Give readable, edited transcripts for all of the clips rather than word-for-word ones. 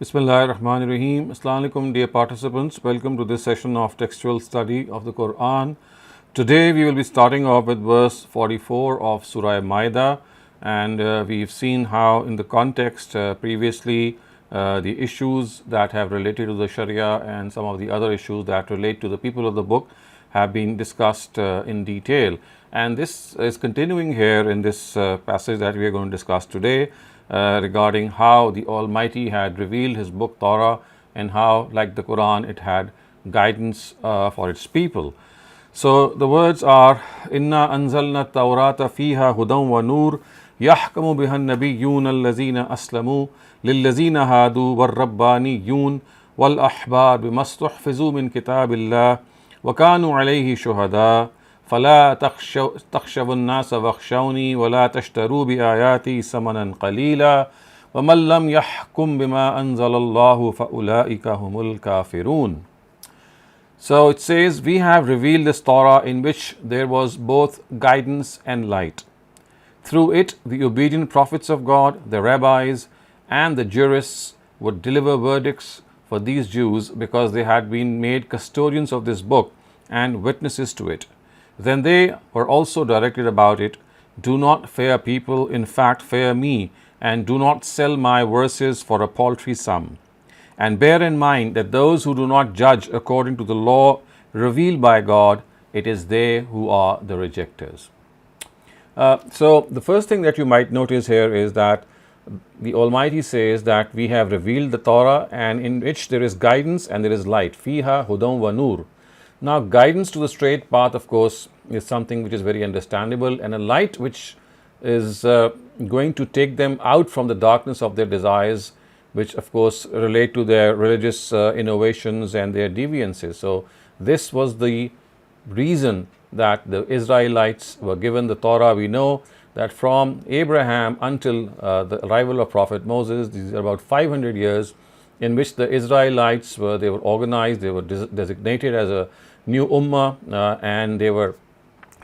Bismillahirrahmanirrahim. Assalamu alaikum, dear participants. Welcome to this session of textual study of the Quran. Today we will be starting off with verse 44 of Surah Maida, and we've seen how in the context previously the issues that have related to the Sharia and some of the other issues that relate to the people of the book have been discussed in detail. And this is continuing here in this passage that we are going to discuss today. Regarding how the Almighty had revealed His book Torah and how, like the Quran, it had guidance for its people. So the words are Inna anzalna Tawrata fiha hudan wa nur yahkamu biha nabiyyun allazina aslamu lillazina hadu wal rabbaniyun wal ahbar bimastuhfizu min kitabillah wa kanu alayhi shuhada فلا تخشوا الناس واخشوني ولا تشتروا بآياتي ثمنا قليلا ومن لم يحكم بما أنزل الله فأولئك هم الكافرون. So it says, we have revealed this Torah in which there was both guidance and light. Through it, the obedient prophets of God, the rabbis, and the jurists would deliver verdicts for these Jews because they had been made custodians of this book and witnesses to it. Then they were also directed about it, do not fear people, in fact fear me, and do not sell my verses for a paltry sum. And bear in mind that those who do not judge according to the law revealed by God, it is they who are the rejectors. So the first thing that you might notice here is that the Almighty says that we have revealed the Torah, and in which there is guidance and there is light. Fiha hudan wa nur. Now, guidance to the straight path, of course, is something which is very understandable, and a light which is going to take them out from the darkness of their desires, which of course relate to their religious innovations and their deviances. So, this was the reason that the Israelites were given the Torah. We know that from Abraham until the arrival of Prophet Moses, these are about 500 years in which the Israelites were organized, they were designated as a new ummah, and they were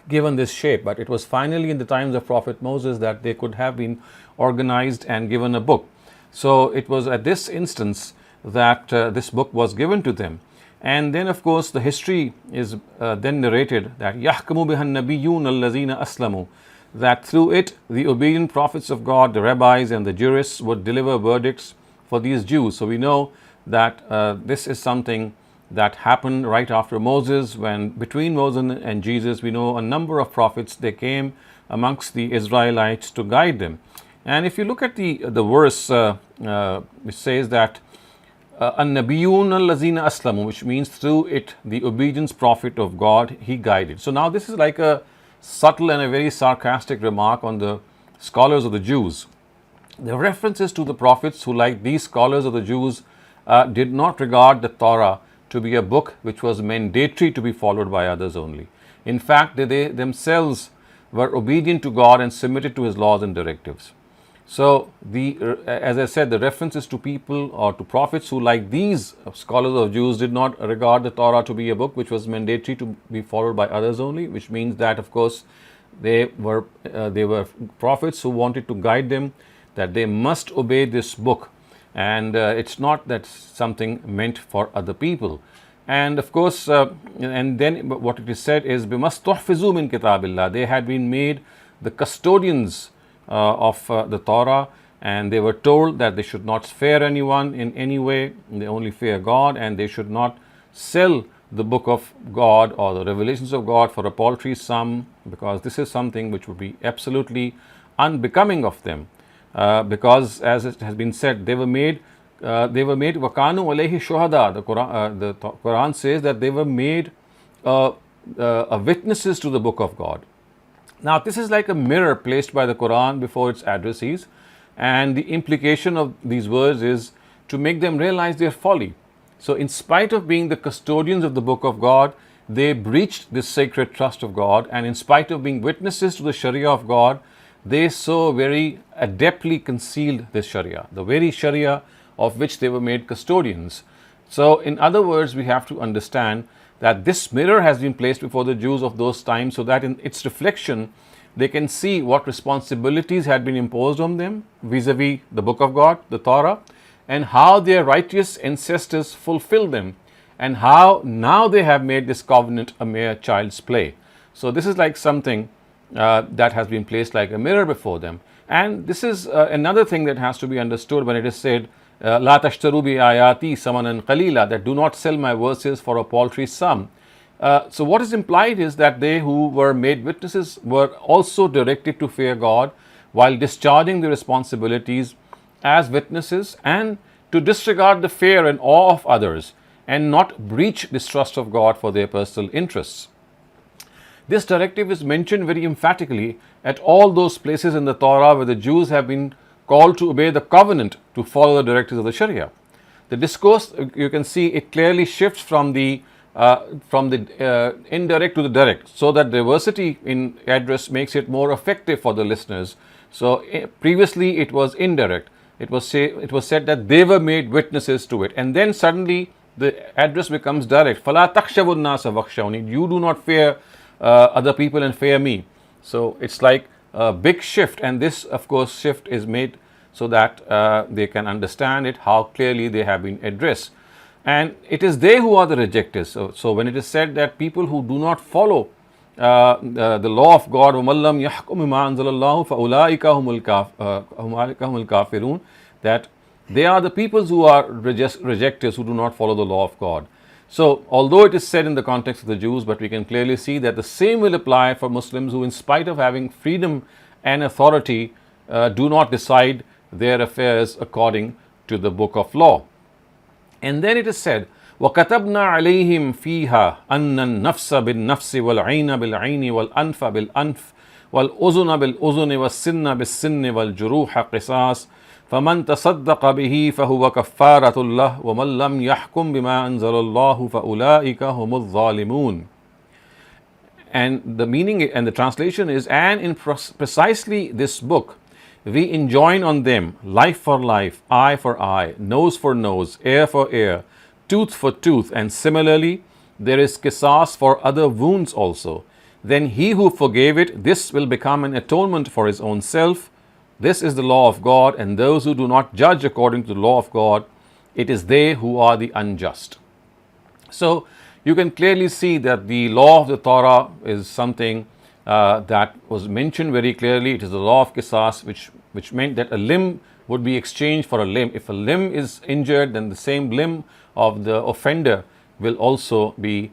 given this shape. But it was finally in the times of Prophet Moses that they could have been organized and given a book. So it was at this instance that this book was given to them. And then of course the history is then narrated that yahkamu biha nabiyyun allazina aslamu, that through it the obedient prophets of God, the rabbis and the jurists would deliver verdicts for these Jews. So we know that this is something that happened right after Moses, when between Moses and Jesus, we know a number of prophets, they came amongst the Israelites to guide them. And if you look at the verse, which says that an-nabiyyun allazina aslamu, which means through it the obedience prophet of God, he guided. So now this is like a subtle and a very sarcastic remark on the scholars of the Jews. The references to the prophets who, like these scholars of the Jews, did not regard the Torah to be a book which was mandatory to be followed by others only. In fact, they themselves were obedient to God and submitted to His laws and directives. So, as I said, the references to people or to prophets who, like these scholars of Jews, did not regard the Torah to be a book which was mandatory to be followed by others only, which means that, of course, they were prophets who wanted to guide them, that they must obey this book, and it's not that something meant for other people. And of course, and then what it is said is bimastuhfizu min kitabillah, they had been made the custodians of the Torah, and they were told that they should not fear anyone in any way, they only fear God, and they should not sell the book of God or the revelations of God for a paltry sum, because this is something which would be absolutely unbecoming of them. Because as it has been said, they were made wakanu alayhi shuhada. The Quran says that they were made witnesses to the book of God. Now this is like a mirror placed by the Quran before its addressees, and the implication of these words is to make them realize their folly. So in spite of being the custodians of the book of God, they breached this sacred trust of God, and in spite of being witnesses to the Sharia of God, they so very adeptly concealed this Sharia, the very Sharia of which they were made custodians. So in other words, we have to understand that this mirror has been placed before the Jews of those times, so that in its reflection they can see what responsibilities had been imposed on them vis-a-vis the book of God, the Torah, and how their righteous ancestors fulfilled them, and how now they have made this covenant a mere child's play. So this is like something that has been placed like a mirror before them. And this is another thing that has to be understood when it is said, La tashtaru bi ayati samanan qalila, that do not sell my verses for a paltry sum. So what is implied is that they who were made witnesses were also directed to fear God while discharging their responsibilities as witnesses, and to disregard the fear and awe of others, and not breach this trust of God for their personal interests. This directive is mentioned very emphatically at all those places in the Torah where the Jews have been called to obey the covenant, to follow the directives of the Sharia. The discourse, you can see it clearly shifts from the indirect to the direct, so that diversity in address makes it more effective for the listeners. So previously it was indirect. It was said that they were made witnesses to it, and then suddenly the address becomes direct. فَلَا تَخْشَوُا النَّاسَ وَخْشَوْنِي, you do not fear other people and fear me. So it's like a big shift, and this of course shift is made so that they can understand it, how clearly they have been addressed. And it is they who are the rejectors. So when it is said that people who do not follow the law of God, وَمَنْ لَمْ يَحْكُمْ بِمَا أَنزَلَ اللَّهُ فَأُولَٰئِكَ هُمُ الْكَافِرُونَ, that they are the peoples who are rejectors, who do not follow the law of God. So although it is said in the context of the Jews, but we can clearly see that the same will apply for Muslims who, in spite of having freedom and authority, do not decide their affairs according to the book of law. And then it is said, وَكَتَبْنَا عَلَيْهِمْ فِيهَا أَنَّ النَّفْسَ بِالنَّفْسِ وَالْعَيْنَ بِالْعَيْنِ وَالْأَنْفَ بِالْأَنْفِ وَالْأُذُنَ بِالْأُذُنِ وَالسِّنَّ بِالسِّنِّ وَالْجُرُوحَ قِصَاصٌ فَمَنْ تَصَدَّقَ بِهِ فَهُوَ كَفَّارَةٌ لَهُ وَمَنْ لَمْ يَحْكُمْ بِمَا أَنزَلَ اللَّهُ فَأُولَٰئِكَ هُمُ الظَّالِمُونَ. And the meaning and the translation is, and in precisely this book we enjoin on them life for life, eye for eye, nose for nose, ear for ear, tooth for tooth, and similarly there is qisas for other wounds also. Then he who forgave it, this will become an atonement for his own self. This is the law of God, and those who do not judge according to the law of God, it is they who are the unjust. So you can clearly see that the law of the Torah is something that was mentioned very clearly. It is the law of qisas, which meant that a limb would be exchanged for a limb. If a limb is injured, then the same limb of the offender will also be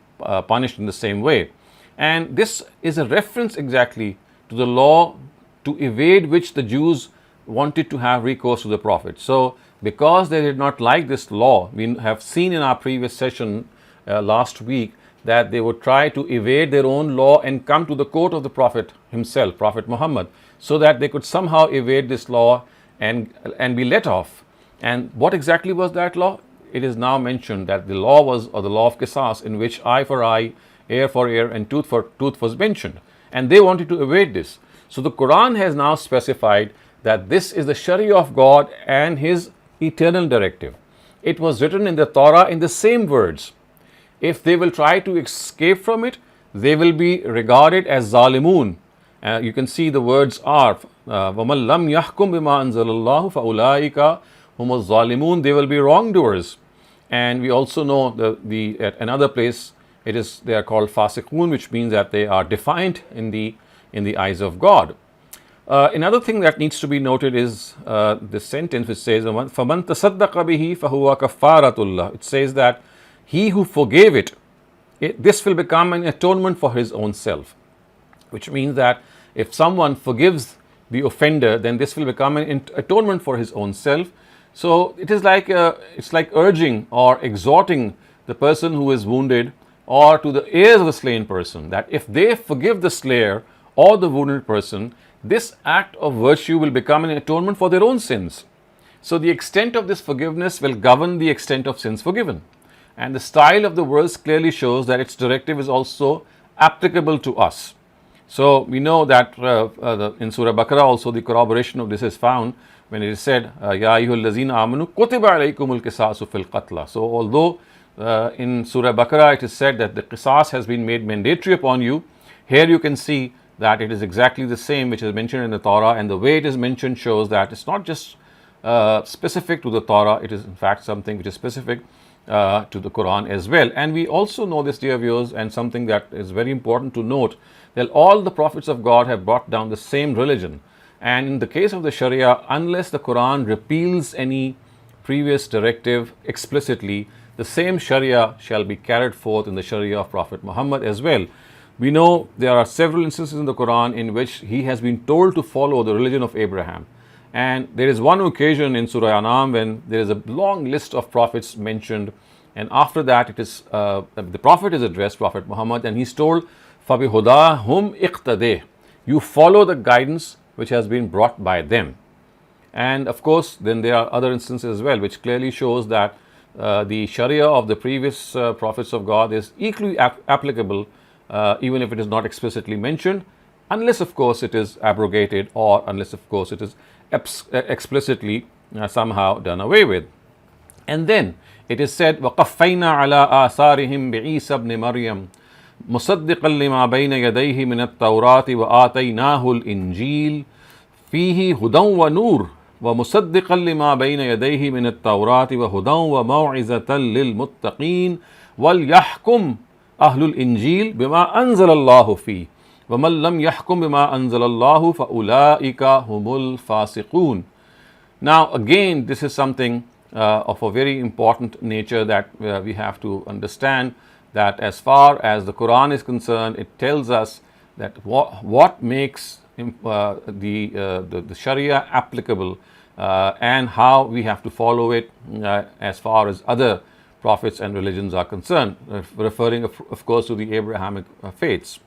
punished in the same way. And this is a reference exactly to the law to evade which the Jews wanted to have recourse to the Prophet. So because they did not like this law, we have seen in our previous session last week that they would try to evade their own law and come to the court of the Prophet himself, Prophet Muhammad, so that they could somehow evade this law and be let off. And what exactly was that law? It is now mentioned that the law was, or the law of qisas, in which eye for eye, ear for ear, and tooth for tooth was mentioned. And they wanted to evade this. So the Quran has now specified that this is the Sharia of God and His eternal directive. It was written in the Torah in the same words. If they will try to escape from it, they will be regarded as zalimun. You can see the words are وَمَنْ لَمْ يَحْكُمْ بِمَا أَنزَلَ اللَّهُ فَأُولَٰئِكَ هُمُ الظَّالِمُونَ. They will be wrongdoers. And we also know at another place they are called fasiqun, which means that they are defiant in the eyes of God. Another thing that needs to be noted is the sentence which says فَمَنْ تَصَدَّقَ بِهِ فَهُوَ كَفَّارَةٌ لَهُ. It says that he who forgave it, this will become an atonement for his own self, which means that if someone forgives the offender, then this will become an atonement for his own self. So it is like it's like urging or exhorting the person who is wounded or to the heirs of the slain person that if they forgive the slayer or the wounded person, this act of virtue will become an atonement for their own sins. So the extent of this forgiveness will govern the extent of sins forgiven. And the style of the verse clearly shows that its directive is also applicable to us. So we know that in Surah Baqarah also the corroboration of this is found when it is said, Ya ayyuhal lazina amanu kutiba alaykumul qisasu fil qatla. So although in Surah Baqarah it is said that the qisas has been made mandatory upon you, here you can see that it is exactly the same which is mentioned in the Torah, and the way it is mentioned shows that it's not just specific to the Torah. It is in fact something which is specific to the Quran as well. And we also know this, dear viewers, and something that is very important to note, that all the prophets of God have brought down the same religion. And in the case of the Sharia, unless the Quran repeals any previous directive explicitly, the same Sharia shall be carried forth in the Sharia of Prophet Muhammad as well. We know there are several instances in the Quran in which he has been told to follow the religion of Abraham. And there is one occasion in Surah An'am when there is a long list of prophets mentioned, and after that it is the prophet is addressed, Prophet Muhammad, and he's told, فَبِهُدَاهُمْ اِقْتَدِهِ, you follow the guidance which has been brought by them. And of course, then there are other instances as well, which clearly shows that the Sharia of the previous prophets of God is equally applicable, even if it is not explicitly mentioned, unless of course it is abrogated, or unless of course it is explicitly somehow done away with. And then it is said, وَقَفَّيْنَا عَلَىٰ آثَارِهِمْ بِعِيسَى بْنِ مَرْيَمَ مُصَدِّقًا لِمَا بَيْنَ يَدَيْهِ مِنَ التَّوْرَاةِ وَآتَيْنَاهُ الْإِنْجِيلَ فِيهِ هُدًى وَنُورٌ وَمُصَدِّقًا لِمَا بَيْنَ يَدَيْهِ مِنَ التَّوْرَاةِ وَهُدًى وَمَوْعِظَةً لِلْمُتَّقِينَ وَلْيَحْكُمْ أَهْلُ الْإِنْجِيلِ بِمَا أَنزَلَ اللَّهُ فِيهِ وَمَنْ لَمْ يَحْكُمْ بِمَا أَنزَلَ اللَّهُ فَأُولَٰئِكَ هُمُ الْفَاسِقُونَ. Now again, this is something of a very important nature that we have to understand, that as far as the Quran is concerned, it tells us that what makes the Sharia applicable and how we have to follow it as far as other prophets and religions are concerned, referring of course to the Abrahamic faiths.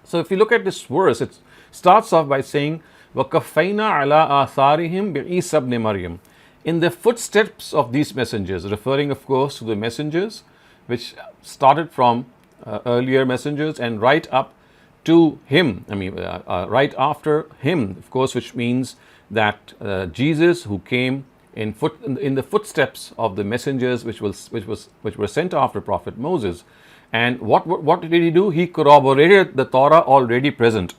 So if you look at this verse, it starts off by saying, وَكَفَّيْنَا عَلَىٰ آثَارِهِمْ بِعِيسَى بْنِ مَرْيَمَ, in the footsteps of these messengers, referring of course to the messengers which started from earlier messengers and right up to him, right after him, of course, which means that Jesus, who came in the footsteps of the messengers which were sent after Prophet Moses. And what did he do? He corroborated the Torah already present.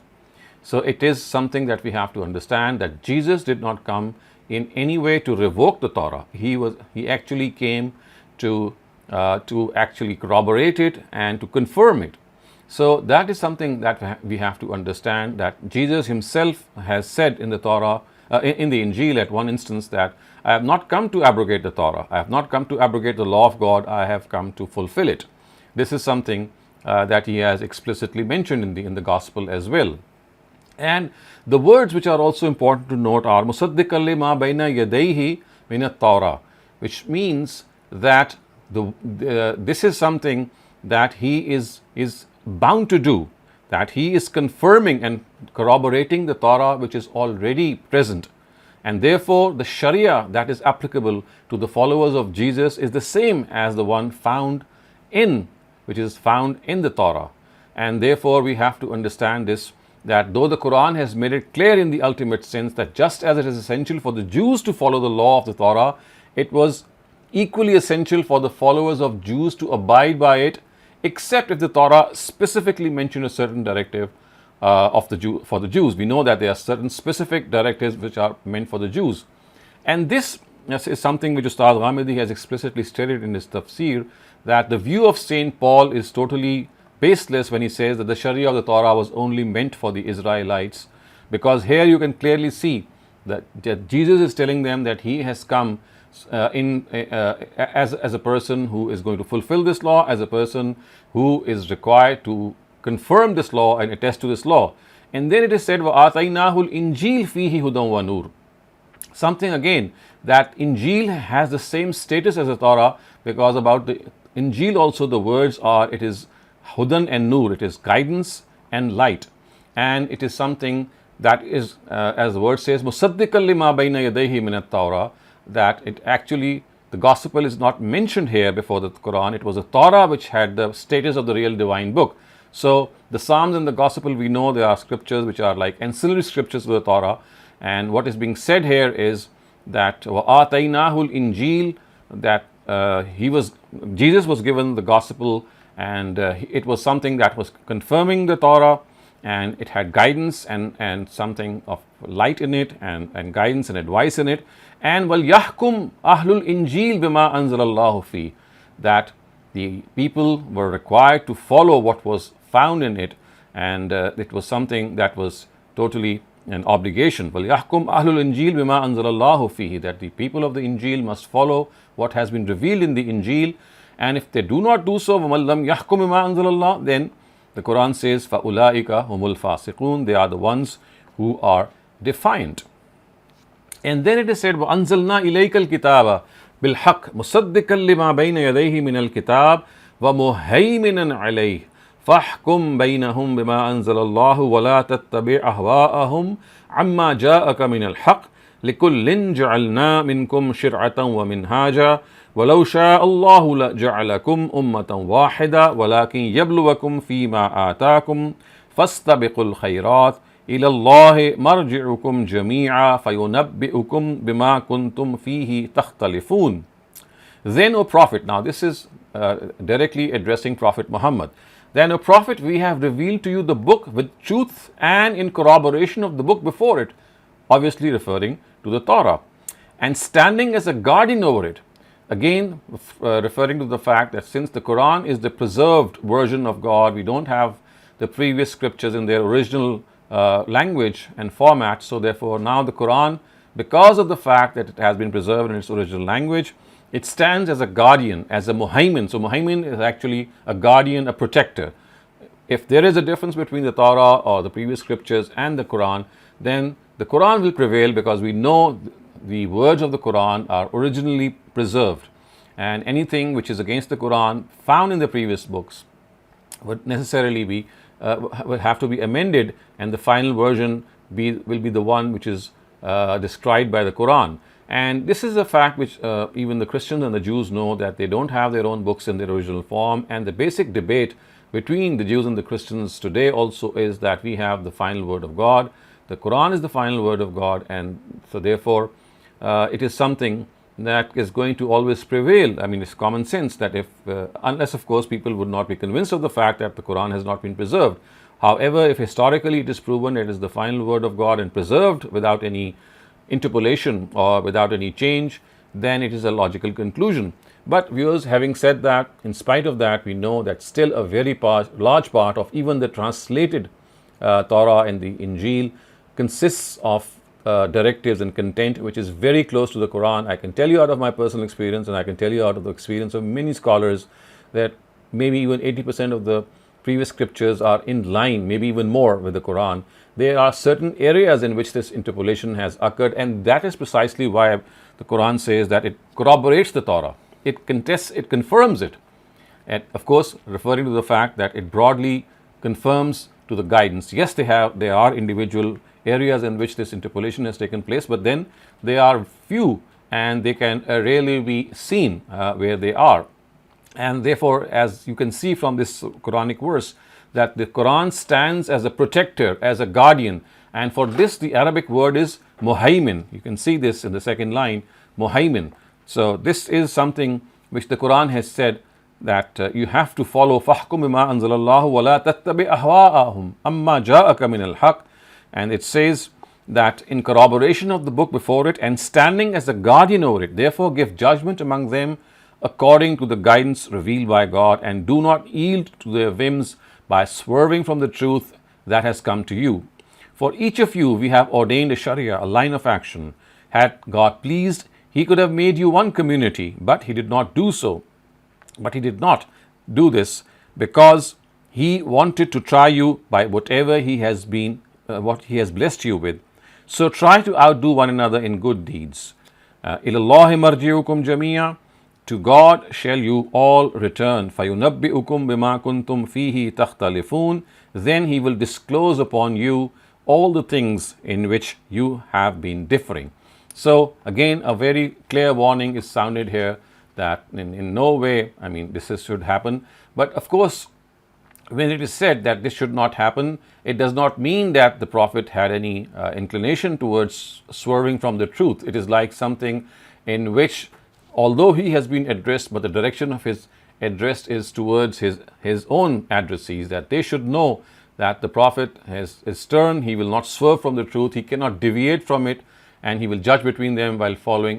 So it is something that we have to understand, that Jesus did not come in any way to revoke the Torah. He actually came to actually corroborate it and to confirm it. So that is something that we have to understand, that Jesus himself has said in the Torah, in the Injil at one instance, that I have not come to abrogate the Torah. I have not come to abrogate the law of God. I have come to fulfill it. This is something that he has explicitly mentioned in the gospel as well. And the words which are also important to note are مُصَدِّقًا لِمَا بَيْنَ يَدَيْهِ مِنَ التَّوْرَةِ, which means that this is something that he is bound to do, that he is confirming and corroborating the Torah which is already present. And therefore the Sharia that is applicable to the followers of Jesus is the same as the one which is found in the Torah. And therefore we have to understand this, that though the Quran has made it clear in the ultimate sense that just as it is essential for the Jews to follow the law of the Torah, it was equally essential for the followers of Jews to abide by it, except if the Torah specifically mentioned a certain directive for the Jews. We know that there are certain specific directives which are meant for the Jews. And this is something which Ustad Ghamidi has explicitly stated in his tafsir, that the view of Saint Paul is totally baseless when he says that the Sharia of the Torah was only meant for the Israelites, because here you can clearly see that Jesus is telling them that he has come as a person who is going to fulfill this law, as a person who is required to confirm this law and attest to this law. And then it is said, وَآتَيْنَاهُ الْإِنْجِيلَ فِيهِ هُدًى وَنُورٌ, something again that Injil has the same status as the Torah, because about the Injil also the words are, it is Hudan and Nur, it is guidance and light. And it is something that is, as the word says, مُصَدِّقًا لِمَا بَيْنَ يَدَيْهِ مِنَ التَّوْرَةِ, that it actually, the gospel is not mentioned here before the Quran. It was the Torah which had the status of the real divine book. So the Psalms and the gospel, we know there are scriptures which are like ancillary scriptures to the Torah. And what is being said here is that وَآتَيْنَاهُ الْإِنْجِيلَ, that Jesus was given the gospel, and it was something that was confirming the Torah, and it had guidance and something of light in it, and guidance and advice in it. And وَلْيَحْكُمْ أَهْلُ الْإِنْجِيلِ بِمَا أَنزَلَ اللَّهُ فِيهِ, that the people were required to follow what was found in it, and it was something that was totally an obligation. وَلْيَحْكُمْ أَهْلُ الْإِنْجِيلِ بِمَا أَنزَلَ اللَّهُ فِيهِ, that the people of the Injil must follow what has been revealed in the Injil. And if they do not do so, وَمَنْ لَمْ يَحْكُمْ بِمَا أَنزَلَ اللَّهُ, then the Quran says, فَأُولَٰئِكَ هُمُ الْفَاسِقُونَ, they are the ones who are defiant. And then it is said, وَأَنزَلْنَا إِلَيْكَ الْكِتَابَ بِالْحَقِّ مُصَدِّقًا لِمَا بَيْنَ يَدَيْهِ مِنَ الْكِتَابِ وَمُهَيْمِنًا عَلَيْهِ فَاحْكُمْ بَيْنَهُمْ بِمَا أَنزَلَ اللَّهُ وَلَا تَتَّبِعْ أَهْوَاءَهُمْ عَمَّا جَاءَكَ مِنَ الْحَقِّ لِكُلٍّ جَعَلْنَا مِنْكُمْ شِرْعَةً وَمِنْهَاجًا وَلَوْ شَاءَ اللَّهُ لَجَعَلَكُمْ أُمَّةً وَاحِدَةً وَلَكِنْ يَبْلُوَكُمْ فِيمَا آتَاكُمْ فَاسْتَبِقُوا الْخَيْرَاتِ إِلَى اللَّهِ مَرْجِعُكُمْ جَمِيعًا فَيُنَبِّئُكُمْ بِمَا كُنْتُمْ فِيهِ تَخْتَلِفُونَ. Then, O Prophet, now this is directly addressing Prophet Muhammad. Then, O Prophet, we have revealed to you the book with truth and in corroboration of the book before it, obviously referring to the Torah, and standing as a guardian over it. Again, referring to the fact that since the Quran is the preserved version of God, we don't have the previous scriptures in their original language and format. So therefore, now the Quran, because of the fact that it has been preserved in its original language, it stands as a guardian, as a muhaymin. So muhaymin is actually a guardian, a protector. If there is a difference between the Torah or the previous scriptures and the Quran, then the Quran will prevail, because we know the words of the Quran are originally preserved, and anything which is against the Quran found in the previous books would necessarily be will have to be amended, and the final version will be the one which is described by the Quran. And this is a fact which even the Christians and the Jews know, that they don't have their own books in their original form. And the basic debate between the Jews and the Christians today also is that we have the final word of God. The Quran is the final word of God, and so therefore it is something that is going to always prevail. I mean, it's common sense that if, unless of course people would not be convinced of the fact that the Quran has not been preserved. However, if historically it is proven it is the final word of God and preserved without any interpolation or without any change, then it is a logical conclusion. But viewers, having said that, in spite of that, we know that still a very large part of even the translated Torah and the Injil consists of directives and content which is very close to the Quran. I can tell you out of my personal experience, and I can tell you out of the experience of many scholars, that maybe even 80% of the previous scriptures are in line, maybe even more, with the Quran. There are certain areas in which this interpolation has occurred, and that is precisely why the Quran says that it corroborates the Torah. It contests, it confirms it. And of course, referring to the fact that it broadly confirms to the guidance. Yes, there are individual areas in which this interpolation has taken place, but then they are few and they can rarely be seen where they are. And therefore, as you can see from this Quranic verse, that the Quran stands as a protector, as a guardian, and for this the Arabic word is muhaymin. You can see this in the second line, muhaymin. So this is something which the Quran has said that you have to follow. فَحْكُمْ بِمَا أَنزَلَ اللَّهُ وَلَا تَتَّبِعْ أَهْوَاءَهُمْ أَمَّا جَاءَكَ مِنَ الْحَقِّ. And it says that in corroboration of the book before it and standing as a guardian over it, therefore give judgment among them according to the guidance revealed by God, and do not yield to their whims by swerving from the truth that has come to you. For each of you we have ordained a Sharia, a line of action. Had God pleased, He could have made you one community, but He did not do so. But He did not do this because He wanted to try you by whatever He has what He has blessed you with. So try to outdo one another in good deeds. إِلَى اللَّهِ مَرْجِعُكُمْ جَمِيعًا. To God shall you all return. فَيُنَبِّئُكُمْ بِمَا كُنْتُمْ فِيهِ تَخْتَلِفُونَ. Then He will disclose upon you all the things in which you have been differing. So again, a very clear warning is sounded here that in no way, I mean, this should happen. But of course, when it is said that this should not happen, it does not mean that the Prophet had any inclination towards swerving from the truth. It is like something in which, although he has been addressed, but the direction of his address is towards his own addressees, that they should know that the Prophet is stern, he will not swerve from the truth, he cannot deviate from it, and he will judge between them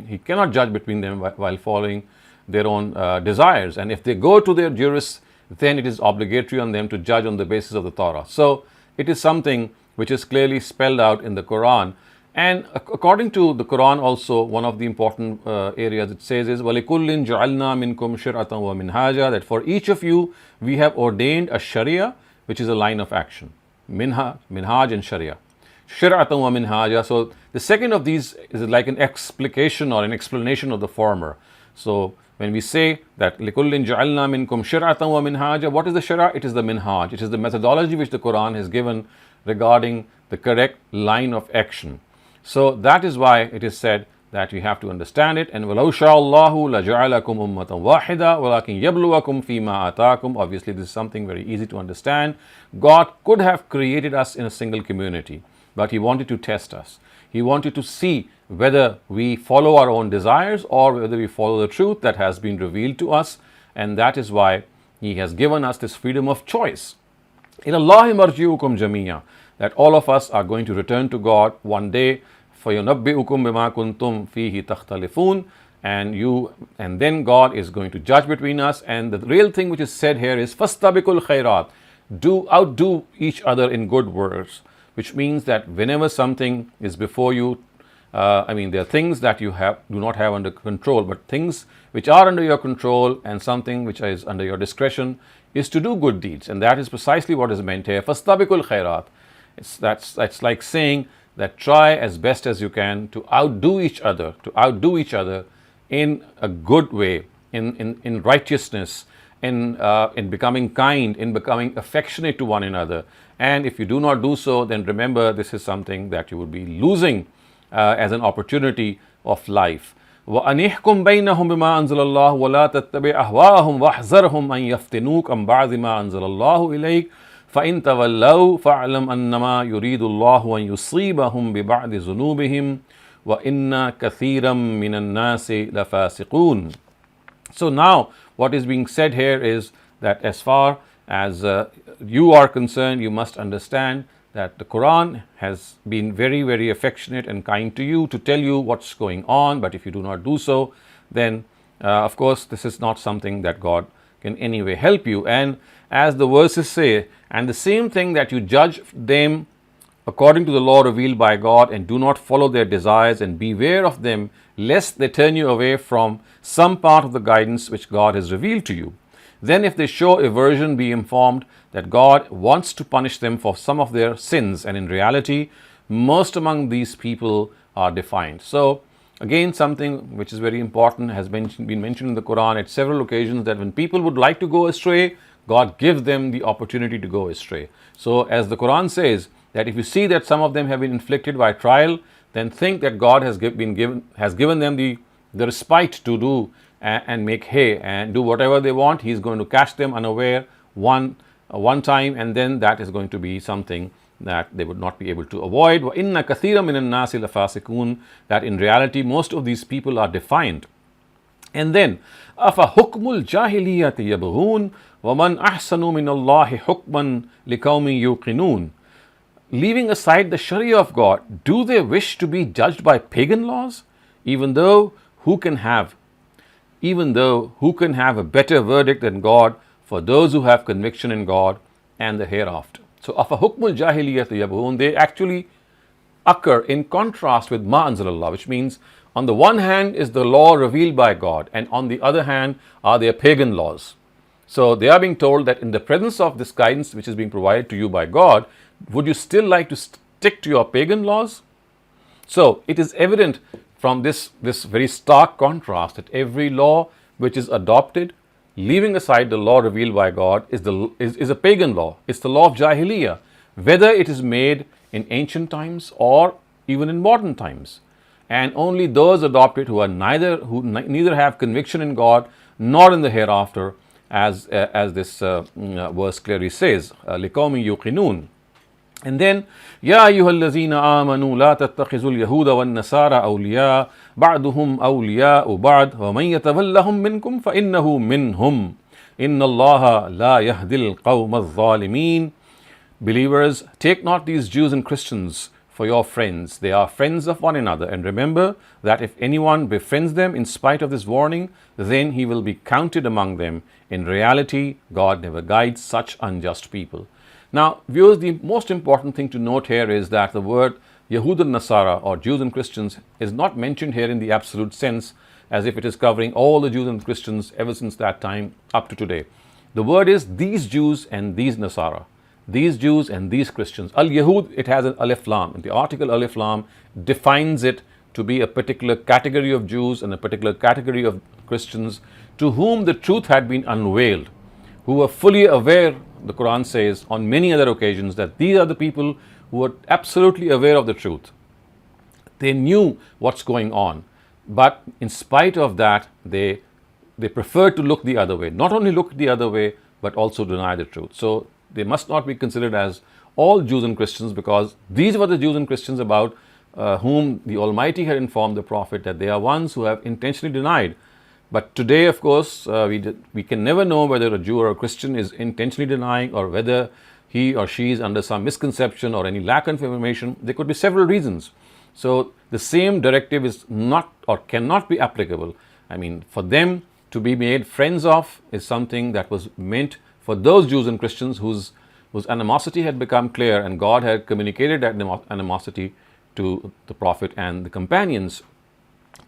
he cannot judge between them while following their own desires. And if they go to their jurists, then it is obligatory on them to judge on the basis of the Torah. So it is something which is clearly spelled out in the Quran. And according to the Quran also, one of the important areas it says is وَلِكُلٍّ جَعَلْنَا مِنْكُمْ شِرْعَةً وَمِنْهَاجًا, that for each of you we have ordained a Sharia, which is a line of action. Minhaj and Sharia. Shir'atan wa minhaja. So the second of these is like an explication or an explanation of the former. So when we say that لِكُلٍّ جَعَلْنَا مِنْكُمْ شِرْعَةً وَمِنْهَاجًا, what is the Shara? It is the minhaj. It is the methodology which the Quran has given regarding the correct line of action. So that is why it is said that we have to understand it. And وَلَوْ شَاءَ اللَّهُ لَجَعَلَكُمْ أُمَّةً وَاحِدَةً وَلَكِنْ يَبْلُوَكُمْ فِي مَا آتَاكُمْ. Obviously this is something very easy to understand. God could have created us in a single community, but He wanted to test us. He wanted to see whether we follow our own desires or whether we follow the truth that has been revealed to us. And that is why He has given us this freedom of choice. إِلَى اللَّهِ مَرْجِعُكُمْ جَمِيعًا, that all of us are going to return to God one day. فَيُنَبِّئُكُمْ بِمَا كُنْتُمْ فِيهِ تَخْتَلِفُونَ, and then God is going to judge between us. And the real thing which is said here is فَاسْتَبِقُوا الْخَيْرَاتِ, outdo each other in good works, which means that whenever something is before you, there are things that you do not have under control, but things which are under your control and something which is under your discretion is to do good deeds. And that is precisely what is meant here. فَاسْتَبِقُوا الْخَيْرَاتِ. That's like saying that try as best as you can to outdo each other in a good way, in righteousness, in becoming kind, in becoming affectionate to one another. And if you do not do so, then remember this is something that you would be losing as an opportunity of life. وَأَنِحْكُمْ بَيْنَهُمْ بِمَا أَنزَلَ اللَّهُ وَلَا تَتَّبِعْ أَهْوَاءَهُمْ وَاحْذَرْهُمْ أَنْ يَفْتِنُوكَ عَنْ بَعْضِ مَا أَنزَلَ اللَّهُ إِلَيْكَ فَإِنْ تَوَلَّوْا فَاعْلَمْ أَنَّمَا يُرِيدُ اللَّهُ أَنْ يُصِيبَهُم بِبَعْضِ ذُنُوبِهِمْ وَإِنَّ كَثِيرًا مِنَ النَّاسِ لَفَاسِقُونَ. So now what is being said here is that as far as you are concerned, you must understand that the Quran has been very, very affectionate and kind to you to tell you what's going on. But if you do not do so, then of course this is not something that God can anyway help you. And as the verses say, and the same thing that you judge them according to the law revealed by God, and do not follow their desires, and beware of them lest they turn you away from some part of the guidance which God has revealed to you. Then if they show aversion, be informed that God wants to punish them for some of their sins, and in reality most among these people are defiant. So again, something which is very important has been mentioned in the Quran at several occasions, that when people would like to go astray, God gives them the opportunity to go astray. So as the Quran says, that if you see that some of them have been inflicted by trial, then think that God has given them the respite to do and make hay and do whatever they want. He is going to catch them unaware one time, and then that is going to be something that they would not be able to avoid. وَإِنَّ كَثِيرًا مِنَ النَّاسِ لَفَاسِقُونَ, that in reality most of these people are defiant. And then أَفَحُكْمُ الْجَاهِلِيَّةِ يَبْغُونَ وَمَنْ أَحْسَنُ مِنَ اللَّهِ حُكْمًا لِقَوْمٍ يُوقِنُونَ. Leaving aside the Sharia of God, do they wish to be judged by pagan laws? Even though who can have a better verdict than God for those who have conviction in God and the hereafter. So أَفَحُكْمُ الْجَاهِلِيَّةِ يَبْغُونَ, they actually occur in contrast with Ma Anzalallah, which means on the one hand is the law revealed by God, and on the other hand are their pagan laws. So they are being told that in the presence of this guidance which is being provided to you by God, would you still like to stick to your pagan laws? So it is evident from this very stark contrast that every law which is adopted, leaving aside the law revealed by God, is a pagan law. It's the law of Jahiliyyah, whether it is made in ancient times or even in modern times. And only those adopt it who neither have conviction in God nor in the hereafter, as this verse clearly says, لِقَوْمٍ يُوقِنُونَ. And then, يَا أَيُّهَا الَّذِينَ آمَنُوا لَا تَتَّخِذُوا الْيَهُودَ وَالنَّصَارَى أَوْلِيَاءَ بَعْضُهُمْ أَوْلِيَاءُ بَعْضٍ وَمَنْ يَتَوَلَّهُم مِّنكُمْ فَإِنَّهُ مِنْهُمْ إِنَّ اللَّهَ لَا يَهْدِي الْقَوْمَ الظَّالِمِينَ. Believers, take not these Jews and Christians for your friends. They are friends of one another. And remember that if anyone befriends them in spite of this warning, then he will be counted among them. In reality, God never guides such unjust people. Now, viewers, the most important thing to note here is that the word Yahud and Nasara, or Jews and Christians, is not mentioned here in the absolute sense as if it is covering all the Jews and Christians ever since that time up to today. The word is these Jews and these Nasara. These Jews and these Christians. Al-Yahud, it has an alif lam, and the article alif lam defines it to be a particular category of Jews and a particular category of Christians to whom the truth had been unveiled, who were fully aware, the Quran says on many other occasions, that these are the people who were absolutely aware of the truth. They knew what's going on, but in spite of that, they preferred to look the other way. Not only look the other way, but also deny the truth. So they must not be considered as all Jews and Christians, because these were the Jews and Christians about whom the Almighty had informed the Prophet that they are ones who have intentionally denied. But today, of course, we can never know whether a Jew or a Christian is intentionally denying, or whether he or she is under some misconception or any lack of information. There could be several reasons. So the same directive is not or cannot be applicable. I mean, for them to be made friends of is something that was meant for those Jews and Christians whose animosity had become clear, and God had communicated that animosity to the Prophet and the companions.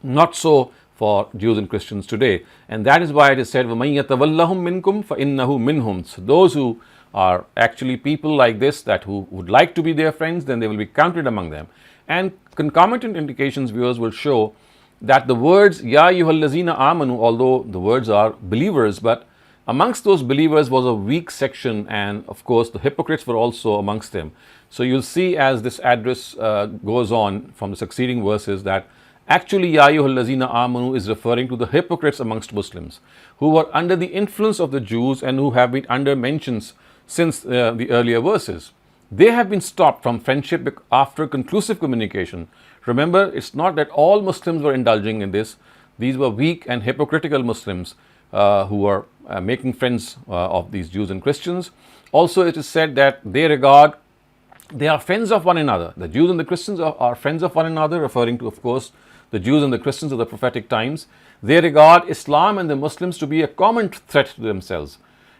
Not so for Jews and Christians today. And that is why it is said, وَمَن يَتَوَلَّهُم مِّنكُمْ فَإِنَّهُ مِنْهُمْ. So those who are actually people like this, that who would like to be their friends, then they will be counted among them. And concomitant indications, viewers, will show that the words Ya ayyuhallazina amanu, although the words are believers, but amongst those believers was a weak section, and of course the hypocrites were also amongst them. So you'll see as this address goes on from the succeeding verses that actually Ya ayyuhallazina amanu is referring to the hypocrites amongst Muslims who were under the influence of the Jews and who have been under mentions since the earlier verses. They have been stopped from friendship after conclusive communication. Remember, it's not that all Muslims were indulging in this. These were weak and hypocritical Muslims who were making friends of these Jews and Christians. Also, it is said that they are friends of one another. The Jews and the Christians are friends of one another, referring to, of course, the Jews and the Christians of the prophetic times. They regard Islam and the Muslims to be a common threat to themselves.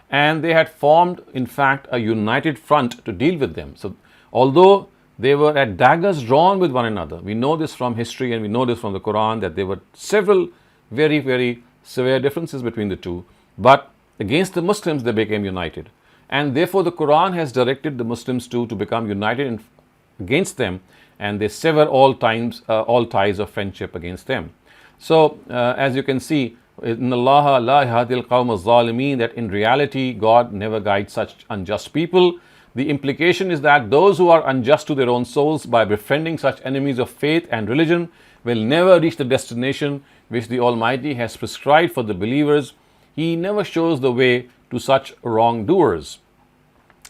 And they had formed, in fact, a united front to deal with them. So, although they were at daggers drawn with one another, we know this from history and we know this from the Quran, that there were several very, very severe differences between the two. But against the Muslims, they became united. And therefore, the Quran has directed the Muslims to become united against them, and they sever all ties of friendship against them. So, as you can see, Inna Allaha la yahdil qawm az-zalimin, that in reality God never guides such unjust people. The implication is that those who are unjust to their own souls by befriending such enemies of faith and religion will never reach the destination which the Almighty has prescribed for the believers. He never shows the way to such wrongdoers.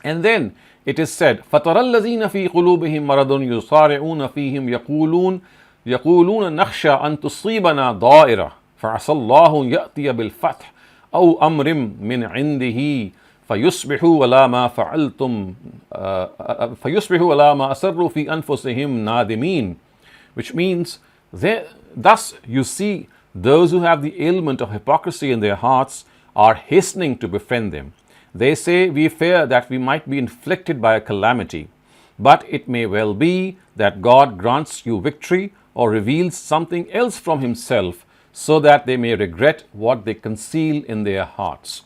And then it is said, فَتَرَى الَّذِينَ فِي قُلُوبِهِم مَرَضٌ يُصَارِعُونَ فِيهِمْ يَقُولُونَ نَخْشَىٰ أَن تُصِيبَنَا ضَائِرَةٌ فَعَسَى اللَّهُ يَأْتِيَ بِالْفَتْحِ أَوْ أَمْرٍ مِّنْ عِنْدِهِ فَيُصْبِحُوا عَلَىٰ مَا فَعَلْتُمْ فَيُصْبِحُوا عَلَىٰ مَا أَسَرُّوا فِي أَنفُسِهِمْ نَادِمِينَ. Which means, thus you see, those who have the ailment of hypocrisy in their hearts are hastening to befriend them. They say, we fear that we might be inflicted by a calamity, but it may well be that God grants you victory or reveals something else from Himself, so that they may regret what they conceal in their hearts.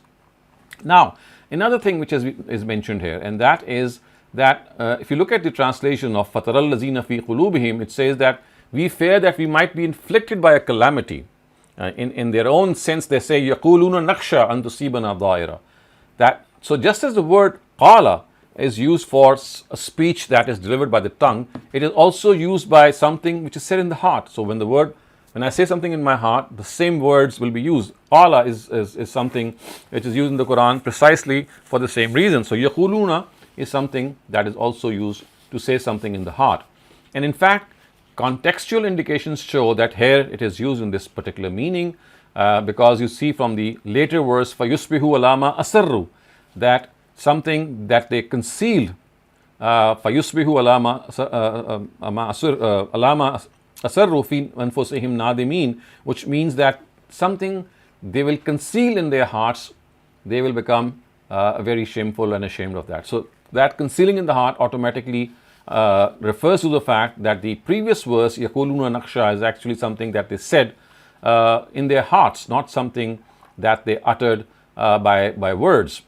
Now, another thing which is mentioned here, and that is that if you look at the translation of فَتَرَى الَّذِينَ فِي قُلُوبِهِمْ, it says that we fear that we might be inflicted by a calamity. In their own sense, they say, يَقُولُونَ نَخْشَىٰ أَن تُصِيبَنَا ضَائِرَةٌ. So just as the word qala is used for a speech that is delivered by the tongue, it is also used by something which is said in the heart. So when I say something in my heart, the same words will be used. Qala is something which is used in the Quran precisely for the same reason. So yaquluna is something that is also used to say something in the heart. And in fact, contextual indications show that here it is used in this particular meaning, because you see from the later verse, فَيُصْبِحُوا عَلَىٰ مَا أَسَرُّوا, that something that they concealed فَيُصْبِحُوا عَلَى مَا أَسَرُّوا فِي أَنفُسِهِمْ نَادِمِينَ, which means that something they will conceal in their hearts, they will become very shameful and ashamed of that. So that concealing in the heart automatically refers to the fact that the previous verse, يَقُولُونَ نَخْشَى, is actually something that they said in their hearts, not something that they uttered by words.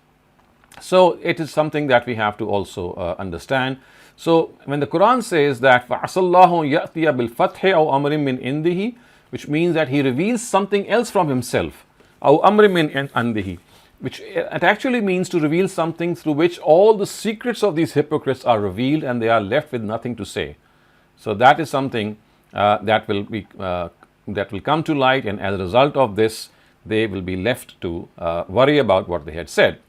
So it is something that we have to also understand. So when the Quran says that فَعَسَى اللَّهُ يَأْتِيَ بِالْفَتْحِ أَوْ أَمْرٍ مِّنْ عِنْدِهِ, which means that he reveals something else from himself, أَوْ أَمْرٍ مِّنْ عِنْدِهِ, which it actually means to reveal something through which all the secrets of these hypocrites are revealed and they are left with nothing to say. So that is something that will come to light, and as a result of this, they will be left to worry about what they had said.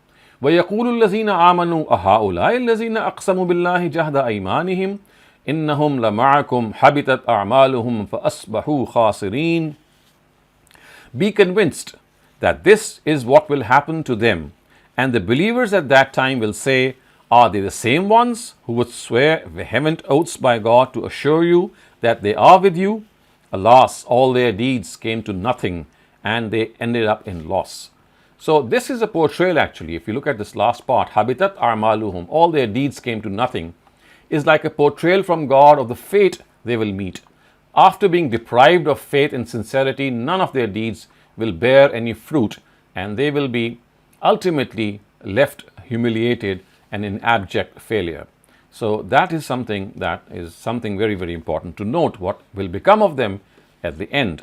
وَيَقُولُ الَّذِينَ آمَنُوا أَهَؤُلَاءِ الَّذِينَ أَقْسَمُوا بِاللَّهِ جَهْدَ أَيْمَانِهِمْ إِنَّهُمْ لَمَعَكُمْ حَبِطَتْ أَعْمَالُهُمْ فَأَصْبَحُوا خَاسِرِينَ. Be convinced that this is what will happen to them, and the believers at that time will say, are they the same ones who would swear vehement oaths by God to assure you that they are with you? Alas, all their deeds came to nothing and they ended up in loss. So this is a portrayal actually. If you look at this last part, habitat a'maluhum, all their deeds came to nothing, is like a portrayal from God of the fate they will meet. After being deprived of faith and sincerity, none of their deeds will bear any fruit, and they will be ultimately left humiliated and in abject failure. So that is something very, very important to note, what will become of them at the end.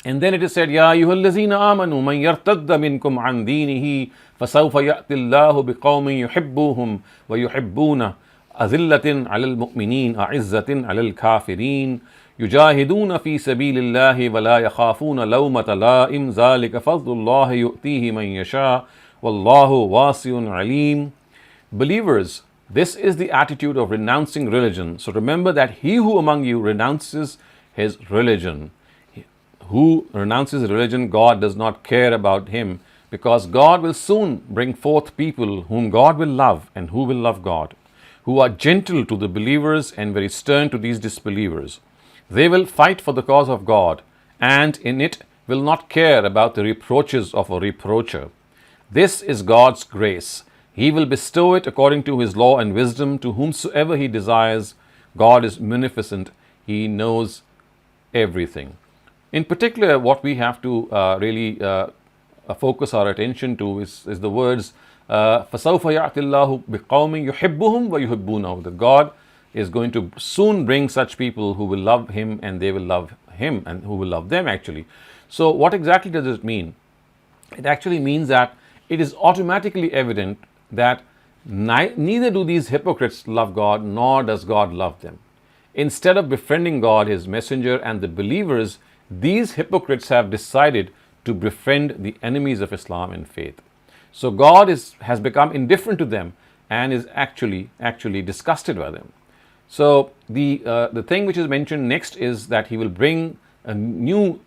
And then it is said, Ya ayyuhallazina amanu man yartadda minkum an dinihi fasawfa ya'ti Allahu biqawmin yuhibbuhum wa yuhibbuna azillatin 'alal mu'minin a'izzatin 'alal kafirin yujahiduna fi sabilillahi wa la yakhafuna lawmata la'im zalika fadlullahi yu'tihi man yasha wallahu wasi'un 'alim. Believers, this is the attitude of renouncing religion. So remember that he who among you renounces his religion, who renounces religion, God does not care about him, because God will soon bring forth people whom God will love and who will love God, who are gentle to the believers and very stern to these disbelievers. They will fight for the cause of God, and in it will not care about the reproaches of a reproacher. This is God's grace. He will bestow it according to his law and wisdom to whomsoever he desires. God is munificent. He knows everything. In particular, what we have to really focus our attention to is the words فَسَوْفَ يَعْتِ اللَّهُ بِقَوْمٍ يُحِبُّهُمْ وَيُحِبُّونَهُ, that God is going to soon bring such people who will love him and they will love him, and who will love them actually. So what exactly does it mean? It actually means that it is automatically evident that neither do these hypocrites love God, nor does God love them. Instead of befriending God, his messenger, and the believers, these hypocrites have decided to befriend the enemies of Islam and faith. So God has become indifferent to them and is actually disgusted by them. So the thing which is mentioned next is that he will bring a new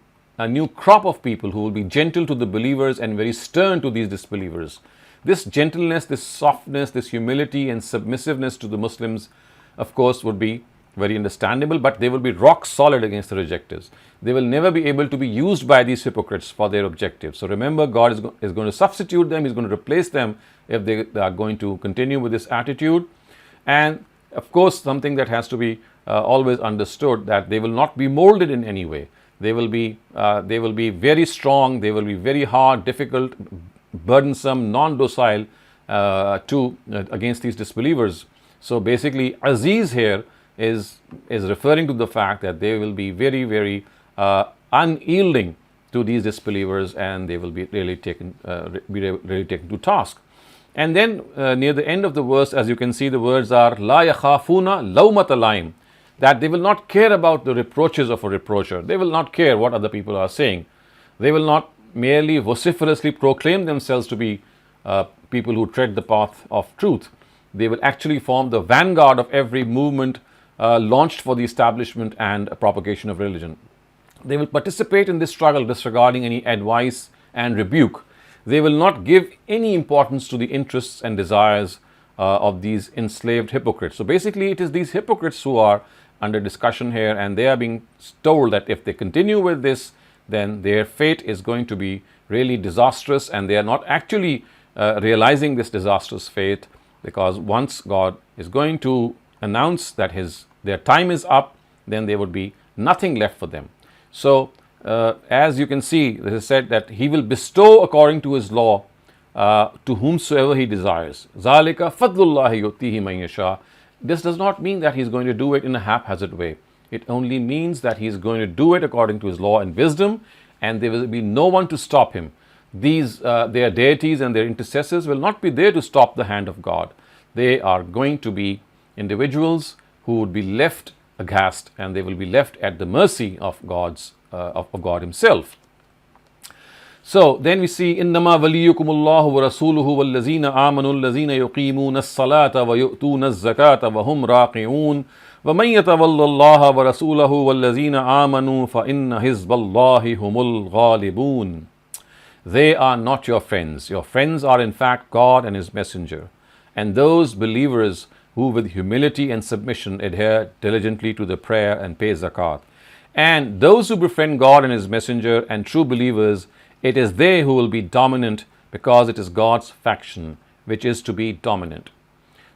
crop of people who will be gentle to the believers and very stern to these disbelievers. This gentleness, this softness, this humility and submissiveness to the Muslims, of course, would be very understandable, but they will be rock solid against the rejectors. They will never be able to be used by these hypocrites for their objectives. So remember, God is going to substitute them, he's going to replace them if they are going to continue with this attitude. And of course, something that has to be always understood, that they will not be molded in any way. They will be very strong, they will be very hard, difficult, burdensome, non-docile against these disbelievers. So basically, Aziz here is referring to the fact that they will be very, very unyielding to these disbelievers, and they will be really taken to task. And then near the end of the verse, as you can see, the words are La yakhafuna lawmata laim, that they will not care about the reproaches of a reproacher. They will not care what other people are saying. They will not merely vociferously proclaim themselves to be people who tread the path of truth. They will actually form the vanguard of every movement launched for the establishment and propagation of religion. They will participate in this struggle disregarding any advice and rebuke. They will not give any importance to the interests and desires of these enslaved hypocrites. So basically, it is these hypocrites who are under discussion here, and they are being told that if they continue with this, then their fate is going to be really disastrous, and they are not actually realizing this disastrous fate, because once God is going to announce that their time is up, then there would be nothing left for them. So as you can see, it is said that He will bestow according to His law to whomsoever He desires. Zalika fadlullahi yutihi man yasha. This does not mean that He's going to do it in a haphazard way. It only means that He's going to do it according to His law and wisdom, and there will be no one to stop Him. These their deities and their intercessors will not be there to stop the hand of God. They are going to be individuals who would be left aghast, and they will be left at the mercy of God Himself. So then we see, innama waliyukumullahu wa rasuluhu wallazina amanu allazina yuqimuna as-salata wa yu'tuna az-zakata wa hum raqi'un wa man yatawallallaha wa rasulahu wallazina amanu fa inna hizballahi humul ghalibun. They are not your friends. Your friends are in fact God and His messenger, and those believers who with humility and submission adhere diligently to the prayer and pay zakat. And those who befriend God and His messenger and true believers, it is they who will be dominant, because it is God's faction which is to be dominant.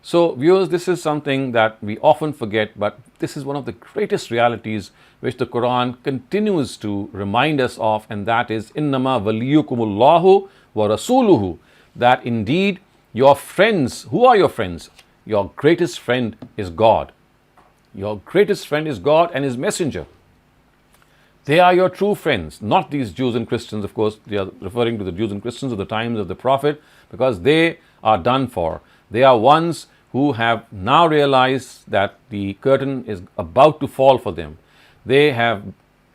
So viewers, this is something that we often forget, but this is one of the greatest realities which the Quran continues to remind us of, and that is innama waliyukumullahu wa rasuluhu, that indeed your friends, who are your friends? Your greatest friend is God. Your greatest friend is God and His messenger. They are your true friends, not these Jews and Christians. Of course, they are referring to the Jews and Christians of the times of the Prophet, because they are done for. They are ones who have now realized that the curtain is about to fall for them. They are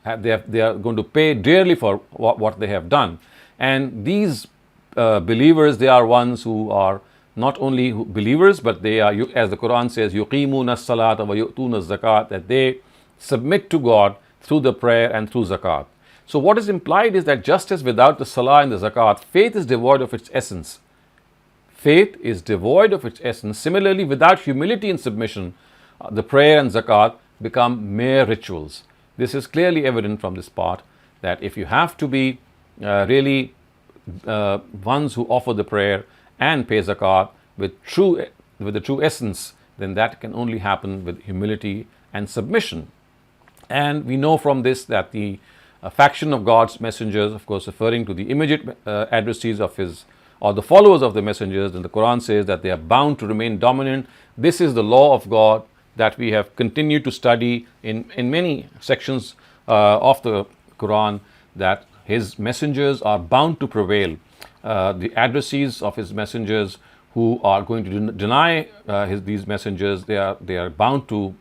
going to pay dearly for what they have done. And these believers, they are ones who are not only believers, but they are, as the Quran says, yuqimuna as-salata wa yu'tuna az-zakat, that they submit to God through the prayer and through zakat. So what is implied is that just as without the salah and the zakat, faith is devoid of its essence. Faith is devoid of its essence. Similarly, without humility and submission, the prayer and zakat become mere rituals. This is clearly evident from this part, that if you have to be really ones who offer the prayer and pay zakat with the true essence, then that can only happen with humility and submission. And we know from this that the faction of God's messengers, of course referring to the immediate addressees of His, or the followers of the messengers, and the Quran says that they are bound to remain dominant. This is the law of God that we have continued to study in many sections of the Quran, that His messengers are bound to prevail. The addressees of His messengers who are going to deny these messengers, they are bound to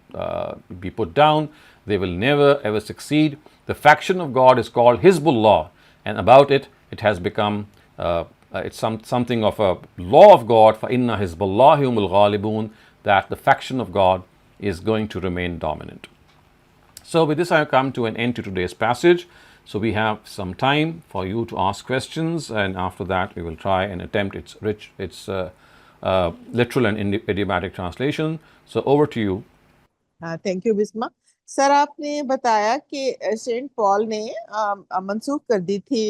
be put down. They will never ever succeed. The faction of God is called Hizbullah, and about it has become it's something of a law of God, fa inna hizballahi humul ghalibun, that the faction of God is going to remain dominant. So with this I have come to an end to today's passage. So we have some time for you to ask questions, and after that we will try and attempt its literal and idiomatic translation. So over to you. Thank you, Bisma. Sir, आपने बताया कि Saint Paul ने मंसूख कर दी थी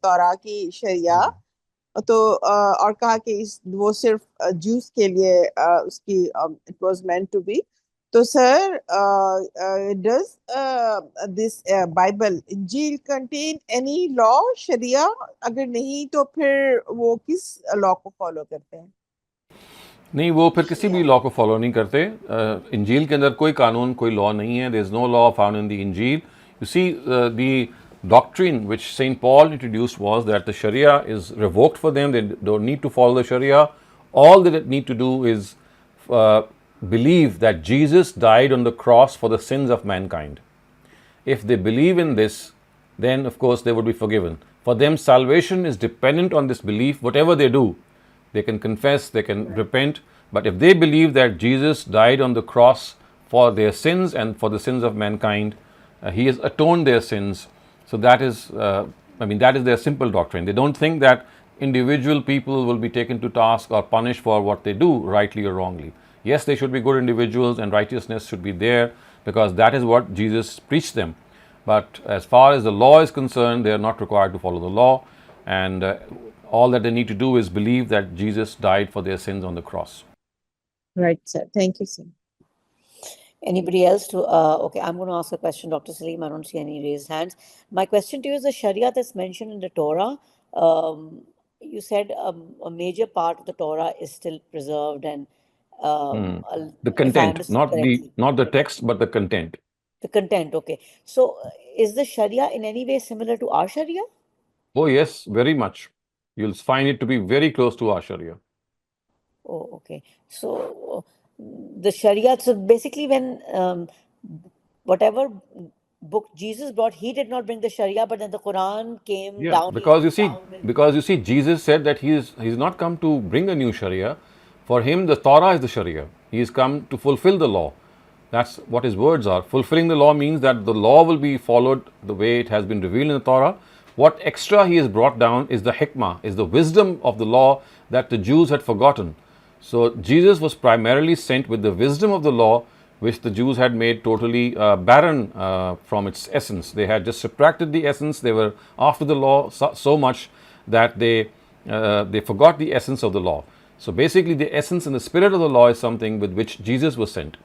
तौरा की शरिया, तो और कहा कि वो सिर्फ ज्यूस के लिए उसकी it was meant to be. तो सर, डज दिस बाइबल इंजील कंटेन एनी लॉ शरिया? अगर नहीं तो फिर वो किस लॉ को फॉलो करते हैं? नहीं, वो फिर किसी भी लॉ को फॉलो नहीं करते. इंजील के अंदर कोई कानून, कोई लॉ नहीं है. There is no law found in the इंजील. You see, the doctrine which St. Paul introduced was that the Sharia is revoked for them. They don't need to follow the Sharia. All they need to do is believe that Jesus died on the cross for the sins of mankind. If they believe in this, then of course they would be forgiven. For them, salvation is dependent on this belief. Whatever they do, they can confess, they can repent, but if they believe that Jesus died on the cross for their sins and for the sins of mankind, He has atoned their sins. So that is, that is their simple doctrine. They don't think that individual people will be taken to task or punished for what they do, rightly or wrongly. Yes, they should be good individuals and righteousness should be there because that is what Jesus preached them. But as far as the law is concerned, they are not required to follow the law, and all that they need to do is believe that Jesus died for their sins on the cross. Right, sir. Thank you, sir. Anybody else to? Okay, I'm going to ask a question, Dr. Saleem. I don't see any raised hands. My question to you is the Sharia that's mentioned in the Torah. You said a major part of the Torah is still preserved, and The if I content, understood correctly, not the text, but the content. the content. Okay, so is the Sharia in any way similar to our Sharia? Oh yes, very much. You'll find it to be very close to our Sharia. Oh, okay. So the Sharia. So basically, when whatever book Jesus brought, he did not bring the Sharia, but then the Quran came Yeah, down. because you see, Jesus said that he's not come to bring a new Sharia. For him, the Torah is the Sharia. He is come to fulfill the law. That's what his words are. Fulfilling the law means that the law will be followed the way it has been revealed in the Torah. What extra he has brought down is the hikmah, is the wisdom of the law that the Jews had forgotten. So Jesus was primarily sent with the wisdom of the law, which the Jews had made totally barren from its essence. They had just subtracted the essence. They were after the law so much that they forgot the essence of the law. So basically, the essence and the spirit of the law is something with which Jesus was sent.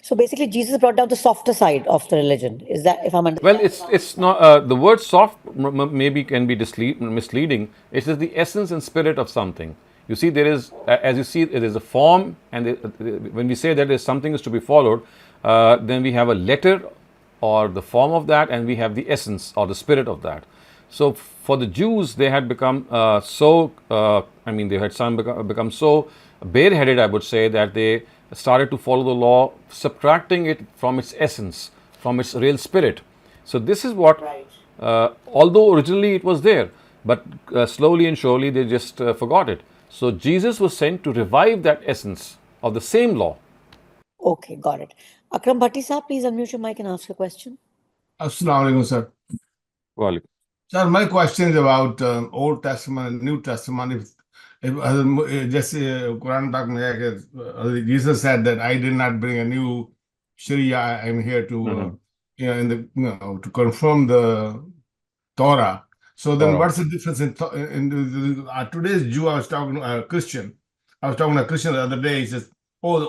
So basically, Jesus brought down the softer side of the religion. Is that, if I'm understanding? Well, it's not the word soft maybe can be misleading. It is the essence and spirit of something. You see, there is, as you see, it is a form, and when we say that there is something is to be followed, then we have a letter or the form of that, and we have the essence or the spirit of that. So for the Jews, they had become they had become so bareheaded, I would say, that they started to follow the law, subtracting it from its essence, from its real spirit. So this is what, although originally it was there, but slowly and surely they just forgot it. So Jesus was sent to revive that essence of the same law. Okay, got it. Akram Bhatti Saab, please unmute your mic and ask your question. Assalamu alaikum, sir. Well, Sir, my question is about Old Testament and New Testament. If just Quran talk में है कि Jesus said that I did not bring a new Sharia. I'm here to to confirm the Torah. So then, what's the difference in today's Jew? I was talking to a Christian. I was talking to a Christian the other day. He says, "Oh, the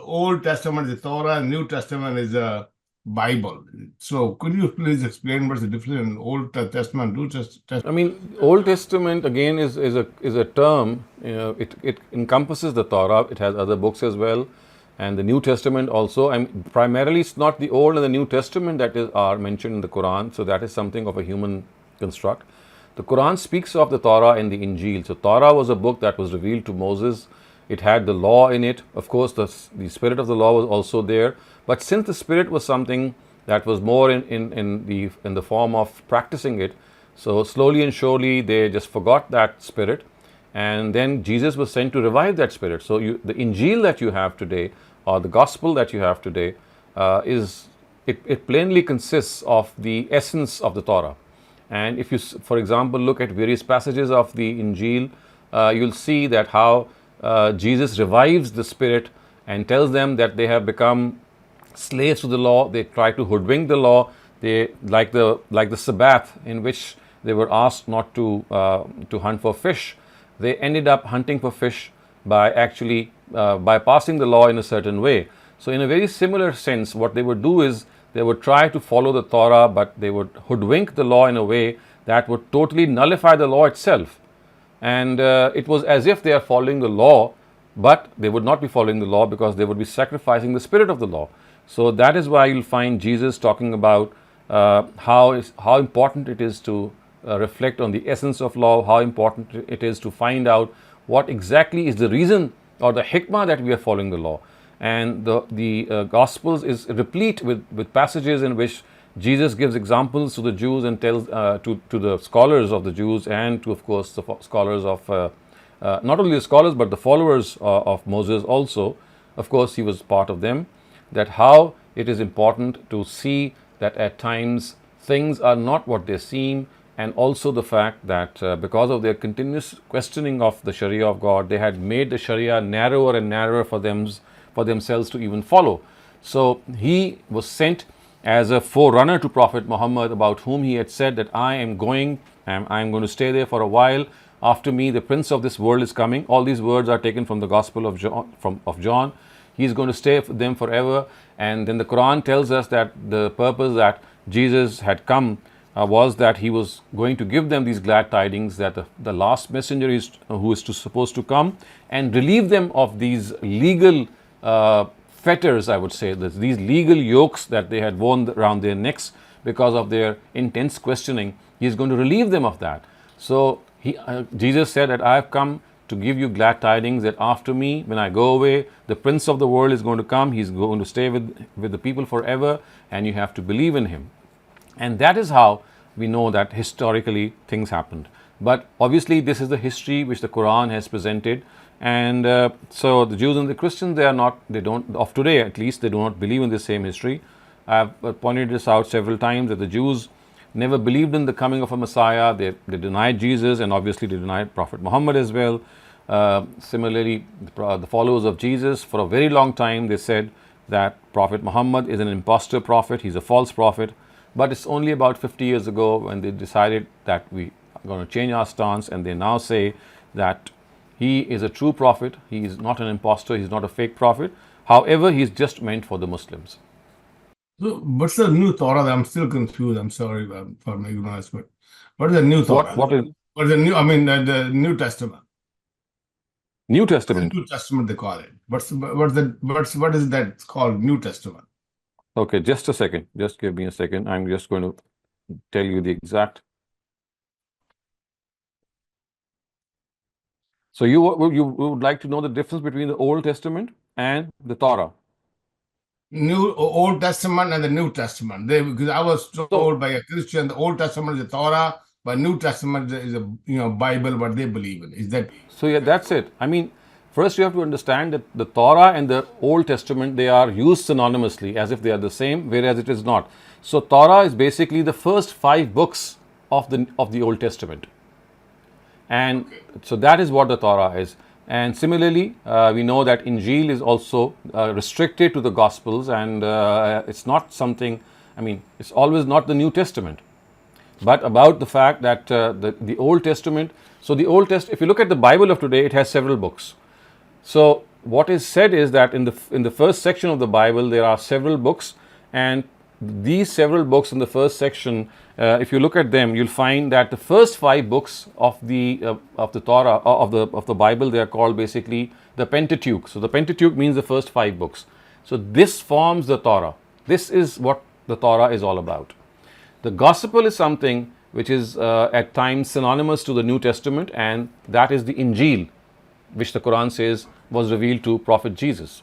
Old Testament is the Torah, and New Testament is the Bible." So, could you please explain what's the difference in Old Testament and New Testament? I mean, Old Testament again is a term. It encompasses the Torah. It has other books as well, and the New Testament also. And primarily, it's not the Old and the New Testament that are mentioned in the Quran. So that is something of a human construct. The Quran speaks of the Torah and the Injil. So Torah was a book that was revealed to Moses. It had the law in it. Of course, the spirit of the law was also there. But since the spirit was something that was more in the form of practicing it, so slowly and surely they just forgot that spirit, and then Jesus was sent to revive that spirit. So the Injil that you have today, or the Gospel that you have today, it plainly consists of the essence of the Torah. And if you, for example, look at various passages of the Injil, you'll see that how Jesus revives the spirit and tells them that they have become slaves to the law. They try to hoodwink the law. They like the Sabbath, in which they were asked not to hunt for fish. They ended up hunting for fish by actually bypassing the law in a certain way. So in a very similar sense, what they would do is they would try to follow the Torah, but they would hoodwink the law in a way that would totally nullify the law itself. And it was as if they are following the law, but they would not be following the law because they would be sacrificing the spirit of the law. So that is why you'll find Jesus talking about how important it is to reflect on the essence of law, how important it is to find out what exactly is the reason or the hikmah that we are following the law. And the Gospels is replete with passages in which Jesus gives examples to the Jews and tells to the scholars of the Jews and to, of course, the scholars of not only the scholars but the followers of Moses also. Of course, he was part of them. That how it is important to see that at times things are not what they seem, and also the fact that because of their continuous questioning of the Sharia of God, they had made the Sharia narrower and narrower for themselves to even follow. So he was sent as a forerunner to Prophet Muhammad, about whom he had said that I am going to stay there for a while. After me, the prince of this world is coming. All these words are taken from the Gospel of John. He's going to stay with them forever. And then the Quran tells us that the purpose that Jesus had come was that he was going to give them these glad tidings that the last messenger who is supposed to come and relieve them of these legal fetters, I would say, these legal yokes that they had worn around their necks because of their intense questioning. He is going to relieve them of that. So Jesus said that I have come to give you glad tidings that after me, when I go away, the prince of the world is going to come. He's going to stay with the people forever, and you have to believe in him. And that is how we know that historically things happened. But obviously this is the history which the Quran has presented. And so the Jews and the Christians, of today at least, they do not believe in the same history. I have pointed this out several times that the Jews never believed in the coming of a Messiah. They denied Jesus, and obviously they denied Prophet Muhammad as well. Similarly, the followers of Jesus, for a very long time, they said that Prophet Muhammad is an impostor prophet, he's a false prophet. But it's only about 50 years ago when they decided that we are going to change our stance, and they now say that he is a true prophet, he is not an impostor, he's not a fake prophet. However, he's just meant for the Muslims. So what's the new Torah? I'm still confused. I'm sorry for my ignorance, but what is the new Torah? What is the new? I mean, the New Testament. New Testament. New Testament they call it. What is that called? New Testament. Okay, just a second. Just give me a second. I'm just going to tell you the exact. So you would like to know the difference between the Old Testament and the Torah? Old Testament and the New Testament. Because I was told by a Christian the Old Testament is the Torah, but New Testament is a Bible, what they believe in. Is that? So yeah, that's it. I mean, first you have to understand that the Torah and the Old Testament, they are used synonymously as if they are the same, whereas it is not. So Torah is basically the first 5 books of the Old Testament. And so that is what the Torah is. And similarly, we know that Injil is also restricted to the Gospels, and it's not something, I mean, it's always not the New Testament. But about the fact that the Old Testament, so the Old Testament, if you look at the Bible of today, it has several books. So what is said is that in the first section of the Bible, there are several books, and these several books in the first section, if you look at them, you'll find that the first 5 books of the Torah of the Bible, they are called basically the Pentateuch. So the Pentateuch means the first 5 books. So this forms the Torah. This is what the Torah is all about. The Gospel is something which is at times synonymous to the New Testament, and that is the Injil, which the Quran says was revealed to Prophet Jesus.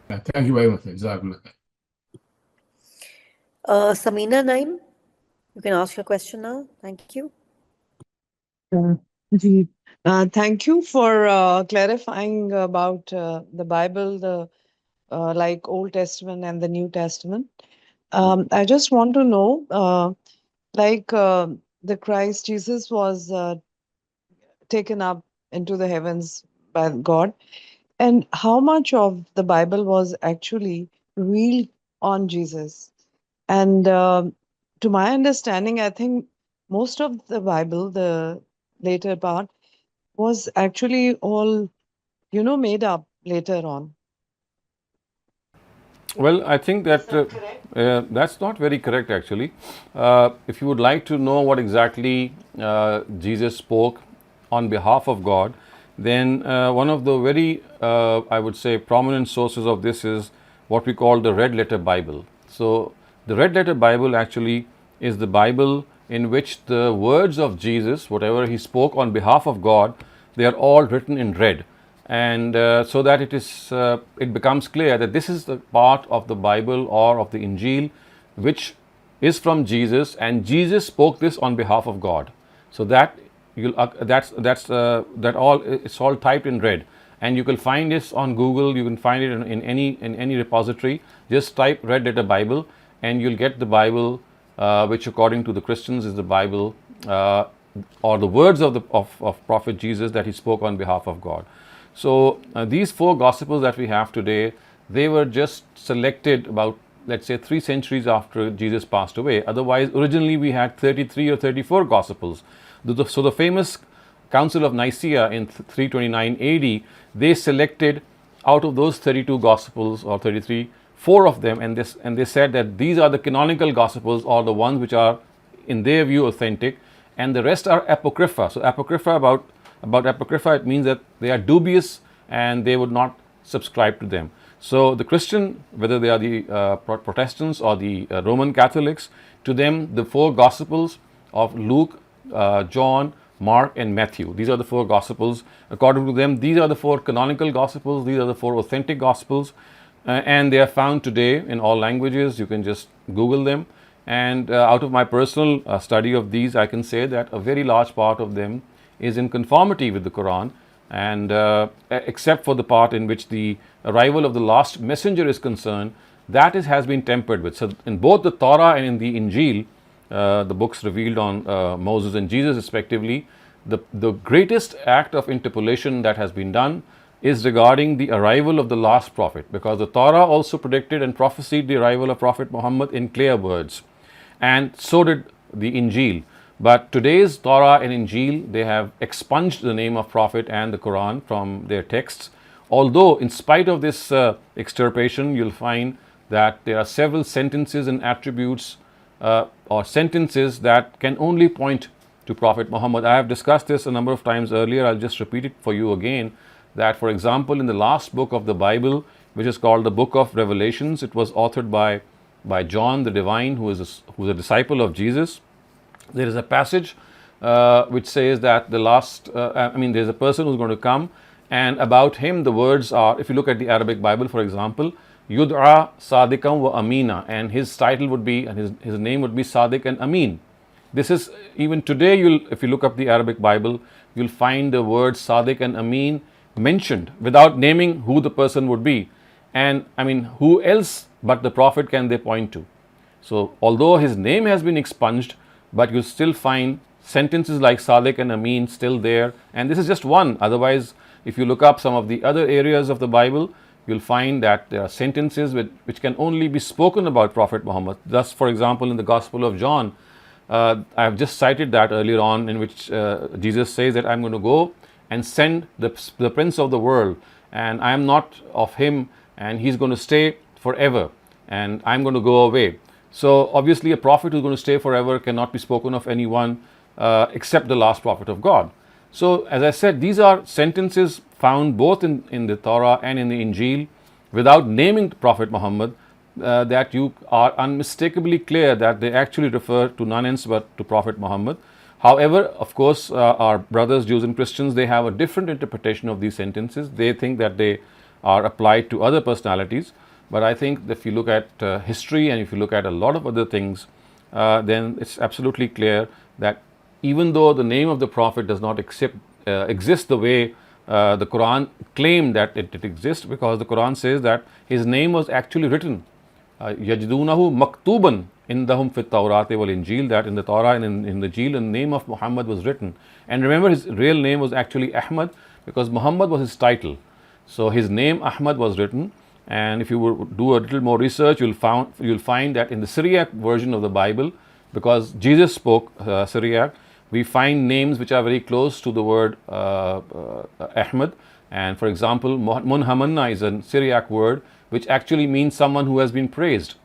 Thank you very much. Exactly. Samina Naim, you can ask your question now. Thank you. Thank you for clarifying about the Bible, the like Old Testament and the New Testament. I just want to know, the Christ Jesus was taken up into the heavens by God, and how much of the Bible was actually revealed on Jesus? And to my understanding, I think most of the Bible, the later part, was actually all, made up later on. Well, I think that that's not very correct actually. If you would like to know what exactly Jesus spoke on behalf of God, then one of the very, I would say, prominent sources of this is what we call the Red Letter Bible. So the Red Letter Bible actually is the Bible in which the words of Jesus, whatever he spoke on behalf of God, they are all written in red. And so that it becomes clear that this is the part of the Bible or of the Injil which is from Jesus, and Jesus spoke this on behalf of God. So that it's all typed in red, and you can find this on Google. You can find it in any repository. Just type Red Letter Bible, and you'll get the Bible which according to the Christians is the Bible, or the words of Prophet Jesus that he spoke on behalf of God. So these 4 Gospels that we have today, they were just selected about, let's say, 3 centuries after Jesus passed away. Otherwise, originally we had 33 or 34 Gospels. So the famous Council of Nicaea in 329 AD, they selected out of those 32 Gospels or 33, 4 of them, and they said that these are the canonical Gospels, or the ones which are in their view authentic, and the rest are apocrypha. So apocrypha, about apocrypha, it means that they are dubious and they would not subscribe to them. So the Christian, whether they are the Protestants or the Roman Catholics, to them the 4 Gospels of Luke, John, Mark and Matthew, these are the 4 Gospels. According to them, these are the 4 canonical Gospels, these are the 4 authentic Gospels, and they are found today in all languages. You can just Google them. And out of my personal study of these, I can say that a very large part of them is in conformity with the Quran, and except for the part in which the arrival of the last messenger is concerned, that has been tempered with. So in both the Torah and in the Injil, the books revealed on Moses and Jesus respectively, the greatest act of interpolation that has been done is regarding the arrival of the last prophet, because the Torah also predicted and prophesied the arrival of Prophet Muhammad in clear words, and so did the Injil. But today's Torah and Injil, they have expunged the name of Prophet and the Quran from their texts. Although, in spite of this extirpation, you'll find that there are several sentences and attributes or sentences that can only point to Prophet Muhammad. I have discussed this a number of times earlier. I'll just repeat it for you again. That, for example, in the last book of the Bible, which is called the Book of Revelations, it was authored by John the Divine, who is a disciple of Jesus. There is a passage which says that there's a person who's going to come, and about him the words are, if you look at the Arabic Bible, for example, Yud'a Sadiqan wa Amina, and his title would be, and his name would be Sadiq and Amin. This is, even today, if you look up the Arabic Bible, you'll find the words Sadiq and Amin mentioned without naming who the person would be. And who else but the Prophet can they point to? So although his name has been expunged, but you'll still find sentences like Sadiq and Amin still there, and this is just one. Otherwise, if you look up some of the other areas of the Bible, you'll find that there are sentences which can only be spoken about Prophet Muhammad. Thus, for example, in the Gospel of John, I have just cited that earlier on, in which Jesus says that I'm going to go and send the Prince of the world, and I am not of him, and he's going to stay forever, and I'm going to go away. So obviously a prophet who's going to stay forever cannot be spoken of anyone except the last prophet of God. So as I said, these are sentences found both in the Torah and in the Injil without naming Prophet Muhammad, that you are unmistakably clear that they actually refer to none else but to Prophet Muhammad. However, of course, our brothers, Jews and Christians, they have a different interpretation of these sentences. They think that they are applied to other personalities. But I think that if you look at history and if you look at a lot of other things, then it's absolutely clear that even though the name of the Prophet does not exist the way the Quran claimed that it exists, because the Quran says that his name was actually written. Yajidunahu maktuban indahum fit Tawrat wal Injil, that in the Torah and in the Injil, the name of Muhammad was written. And remember, his real name was actually Ahmed, because Muhammad was his title. So his name Ahmed was written. And if you do a little more research, you'll find that in the Syriac version of the Bible, because Jesus spoke Syriac, we find names which are very close to the word Ahmed. And for example, Munhamanna is a Syriac word which actually means someone who has been praised.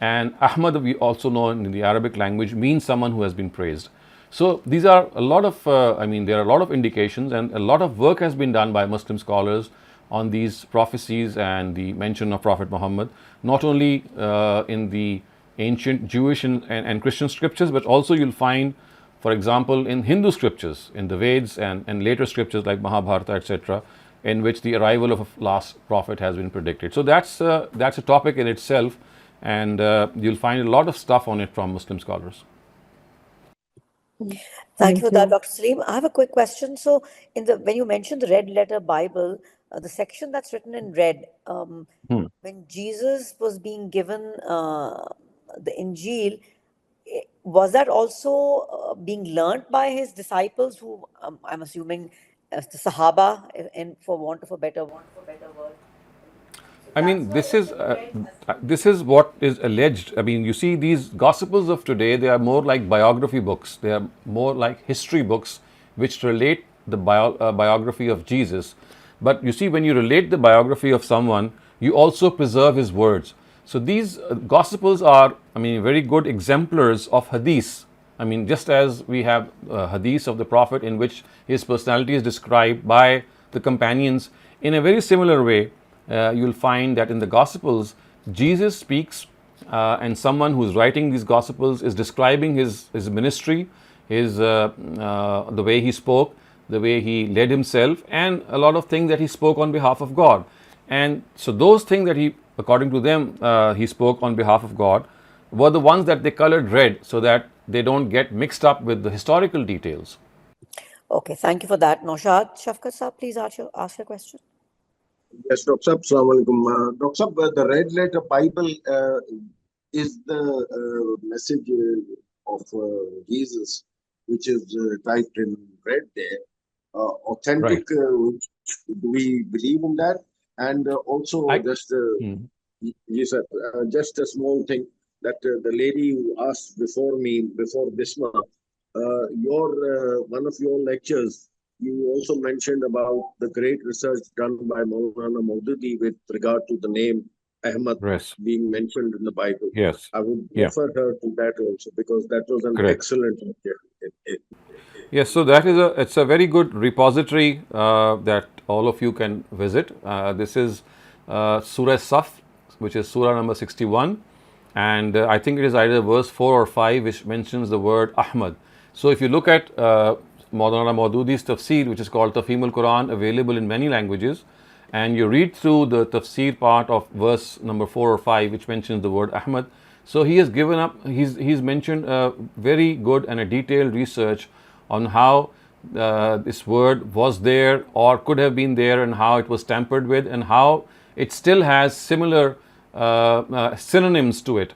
And Ahmad, we also know in the Arabic language, means someone who has been praised. So these are a lot of, there are a lot of indications, and a lot of work has been done by Muslim scholars on these prophecies and the mention of Prophet Muhammad, not only in the ancient Jewish and Christian scriptures, but also you'll find, for example, in Hindu scriptures, in the Vedas and later scriptures like Mahabharata, etc., in which the arrival of a last prophet has been predicted. So that's a topic in itself, and you'll find a lot of stuff on it from Muslim scholars. Thank you for that, Dr. Saleem. I have a quick question. So, when you mentioned the red letter Bible, the section that's written in red, when Jesus was being given the Injil, was that also being learnt by his disciples, who I'm assuming the Sahaba, for want of a better word? I mean, this is what is alleged. I mean, you see, these Gospels of today, they are more like biography books. They are more like history books, which relate the biography of Jesus. But you see, when you relate the biography of someone, you also preserve his words. So these Gospels are, I mean, very good exemplars of hadith. I mean, just as we have hadith of the Prophet in which his personality is described by the companions, in a very similar way, you'll find that in the Gospels, Jesus speaks, and someone who's writing these Gospels is describing his ministry, the way he spoke, the way he led himself, and a lot of things that he spoke on behalf of God. And so those things that he, according to them, he spoke on behalf of God, were the ones that they colored red so that they don't get mixed up with the historical details. Okay, thank you for that. Naushad Shafqat Saab, please ask your question. Yes, Dr. Saab, Assalamu alaikum. Dr. Saab, the red letter Bible is the message of Jesus, which is typed in red there. Authentic, do we believe in that? And also, just a small thing that the lady who asked before me, before Bisma, one of your lectures, you also mentioned about the great research done by Maulana Maududi with regard to the name Ahmed being mentioned in the Bible. Yes. I would refer her to that also, because that was an excellent lecture. Yes, so that is it's a very good repository that all of you can visit. This is Surah Saf, which is Surah number 61, and I think it is either verse 4 or 5 which mentions the word Ahmad. So if you look at Maulana Maududi's tafsir, which is called Tafhim al-Quran, available in many languages, and you read through the tafsir part of verse number 4 or 5 which mentions the word Ahmad, so he has given up, he's mentioned a very good and a detailed research on how this word was there or could have been there, and how it was tampered with, and how it still has similar synonyms to it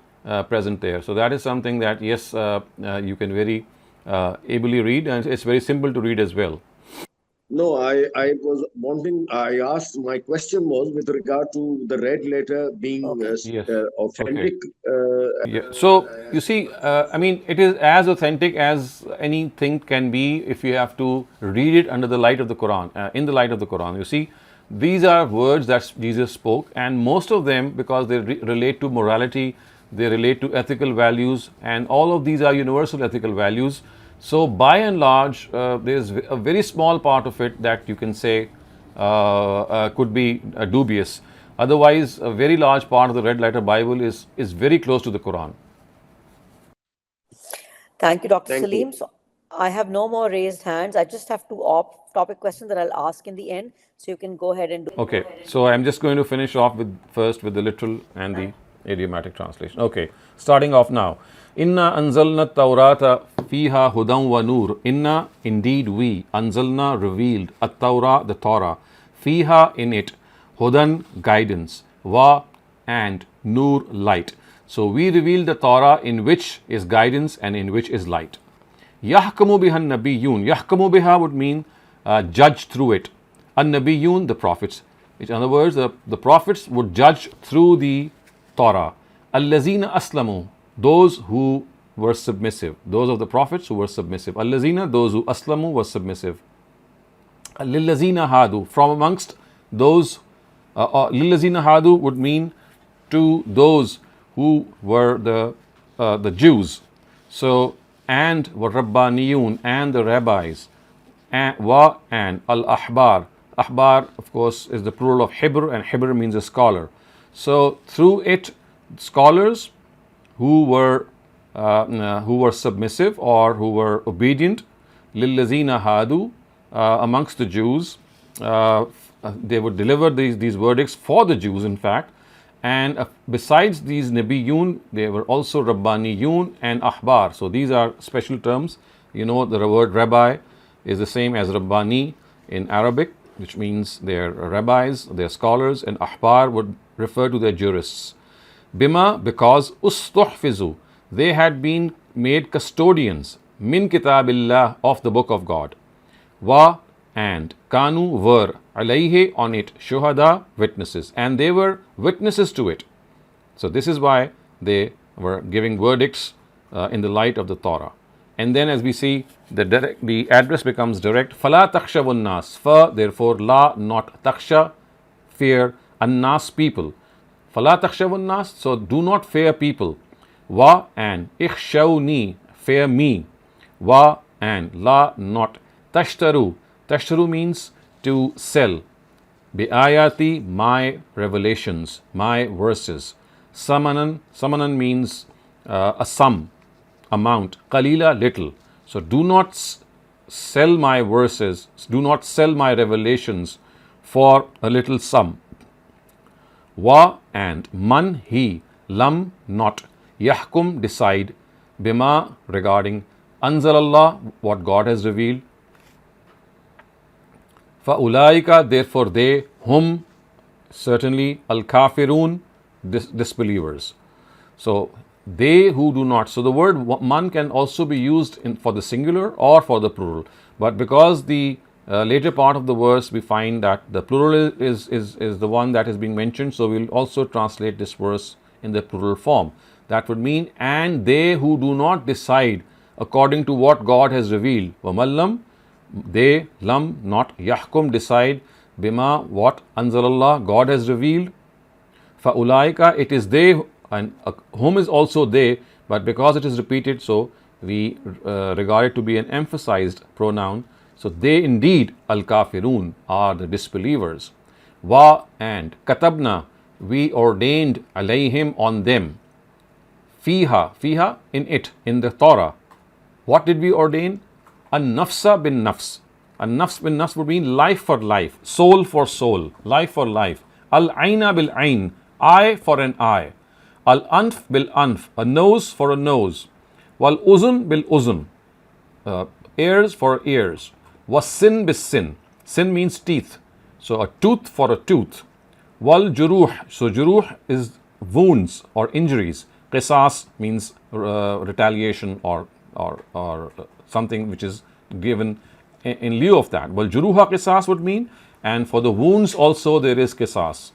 present there. So that is something that, yes, you can very ably read, and it's very simple to read as well. No, I was wanting, I asked, my question was with regard to the red letter being authentic. So you see, I mean, it is as authentic as anything can be if you have to read it under the light of the Quran, in the light of the Quran. You see, these are words that Jesus spoke, and most of them, because they relate to morality, they relate to ethical values, and all of these are universal ethical values. So by and large, there is a very small part of it that you can say could be dubious. Otherwise, a very large part of the red letter Bible is very close to the Quran. Thank you, Dr. Saleem. So I have no more raised hands. I just have two off-topic questions that I'll ask in the end, so you can go ahead and do. Okay, so I'm just going to finish off first with the literal and the idiomatic translation. Okay, starting off now. Inna anzalna Tawrata fiha hudan wa nur. Inna, indeed we, anzalna, revealed, at-Tawrah, the Torah, fiha, in it, hudan, guidance, wa, and nur, light. So we revealed the Torah in which is guidance and in which is light. Yahkamu biha an-nabiyyun. Yahkamu biha would mean judge through it. An-nabiyyun, the prophets. In other words, the prophets would judge through the Torah. Allazina aslamu, those who were submissive. Those of the prophets who were submissive. Allazina, those who aslamu, were submissive. Lillazina hadu, from amongst those. Lillazina hadu would mean to those who were the Jews. So, and were Rabbaniyun, and the rabbis, and al-ahbar. Ahbar, of course, is the plural of Hibr, and Hibr means a scholar. So through it, scholars who were submissive or who were obedient, lillazina hadu, amongst the Jews, they would deliver these verdicts for the Jews, in fact. And besides these Nabiyun, they were also Rabbaniyun and Ahbar. So these are special terms. You know, the word rabbi is the same as Rabbani in Arabic, which means they're rabbis, they're scholars, and Ahbar would refer to their jurists. Bima, because ustuhfizu, they had been made custodians min kitabillah of the book of God. Wa and kanu were alayhi on it shuhada witnesses, and they were witnesses to it. So this is why they were giving verdicts in the light of the Torah. And then as we see, the address becomes direct. Fala takhshawun nas. Fa, therefore, la, not takhsha, fear, annas, people. Fala takhshawun nas, so do not fear people. Wa and ikhshawni, fear me. Wa and la, not tashtaru. Tashtaru means to sell. Bi ayati, my revelations, my verses. Samanan means a sum, amount. Qalila, little. So do not sell my verses, do not sell my revelations for a little sum. Wa and man, he, lam, not, yahkum, decide, bima, regarding, anzalallah, what God has revealed. Fa ulaika, therefore they, hum, certainly, al kafirun, disbelievers. So they who do not. So the word man can also be used for the singular or for the plural. But because the later part of the verse we find that the plural is the one that is being mentioned, so we will also translate this verse in the plural form. That would mean, and they who do not decide according to what God has revealed. Wamallam, they, lam, not, yahkum, decide, bima, what, anzalallah, God has revealed. Fa'ulaika, it is they, and whom is also they, but because it is repeated, so we regard it to be an emphasized pronoun. So they indeed, al-kafirun, are the disbelievers. Wa and katabna, we ordained alayhim, on them. Fiha, in it, in the Torah. What did we ordain? An-nafsa bin nafs. An-nafs bin nafs would mean life for life, soul for soul, life for life. Al-aina bil ain, eye for an eye. Al-anf bil anf, a nose for a nose. Wal uzun bil uzun, ears for ears. Was sin bis sin, sin means teeth, so a tooth for a tooth. Wal juruh, so juruh is wounds or injuries. Qisas means retaliation or something which is given in lieu of that. Wal juruha qisas would mean, and for the wounds also there is qisas.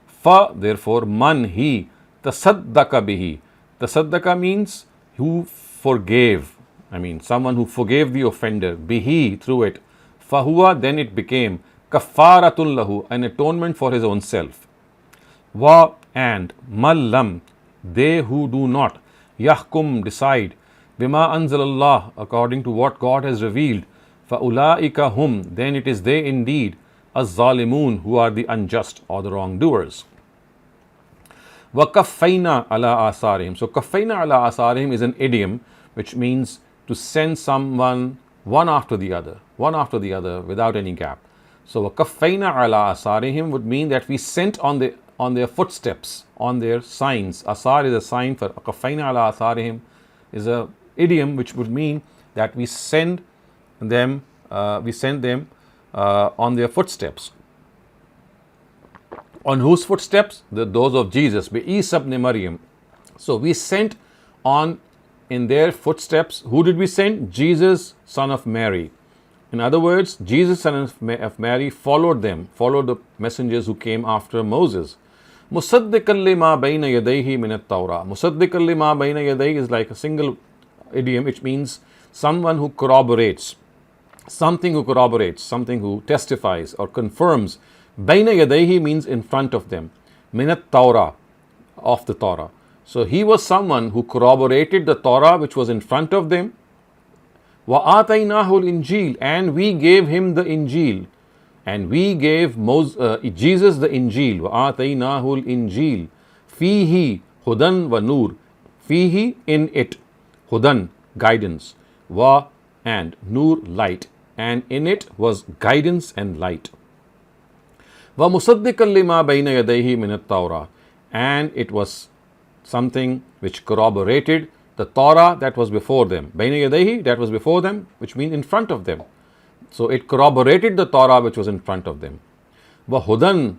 Fa, therefore, man, he, tasaddaka bihi. Tasaddaka means who forgave. I mean, someone who forgave the offender. Bihi, through it. Fahuwa, then it became kafaratun lahu, an atonement for his own self. Wa and mallam, they who do not. Yahkum, decide. Bima anzalallah, according to what God has revealed. Faulaika hum, then it is they indeed. Az-zalimun, who are the unjust or the wrongdoers. Wa kaffayna ala asarihim. So kaffayna ala asarihim is an idiom which means to send someone one after the other without any gap. So wa kaffayna ala asarihim would mean that we sent on their footsteps, on their signs. Asar is a sign for kaffayna ala asarihim is a idiom which would mean that we send them on their footsteps. On whose footsteps? Those of Jesus. Bi Isa ibn Maryam. So we sent on in their footsteps. Who did we send? Jesus, son of Mary. In other words, Jesus, son of Mary, followed the messengers who came after Moses. Musaddiqan lima bayna yadayhi min at-Tawrah. Musaddiqan lima bayna yadayhi is like a single idiom, which means someone who corroborates, something who testifies or confirms. Baina yadayhi means in front of them. Minat Torah, of the Torah. So he was someone who corroborated the Torah which was in front of them. Wa atainahu al-Injil, and we gave him the Injil. And we gave Jesus the Injil. Wa atainahu al-Injil. Fihi hudan wa nur. Fihi, in it. Hudan, guidance. Wa, and nur, light. And in it was guidance and light. Wa musaddiqan lima bayna yadayhi min at-Tawrah, and it was something which corroborated the Torah that was before them. Bayna yadayhi, that was before them, which means in front of them. So it corroborated the Torah which was in front of them. Wa hudan,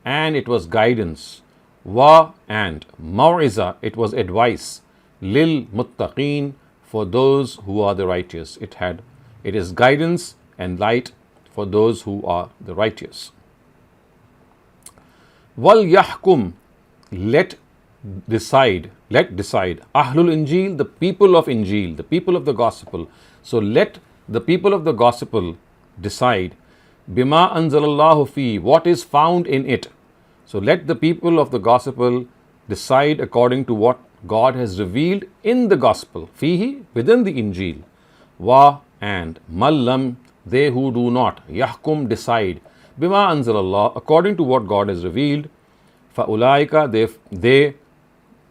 and it was guidance. Wa, and mau'iza, it was advice. lil muttaqeen, for those who are the righteous. It is guidance and light for those who are the righteous. Wal yahkum, let decide. Ahlul Injil, the people of Injil, the people of the gospel. So let the people of the gospel decide. Bima anzalallahu fi, what is found in it. So let the people of the gospel decide according to what God has revealed in the gospel. Fihi, within the Injil. Wa, and mallam, they who do not. Yahkum, decide. Bima anzalallah, according to what God has revealed. Fa ulaika, they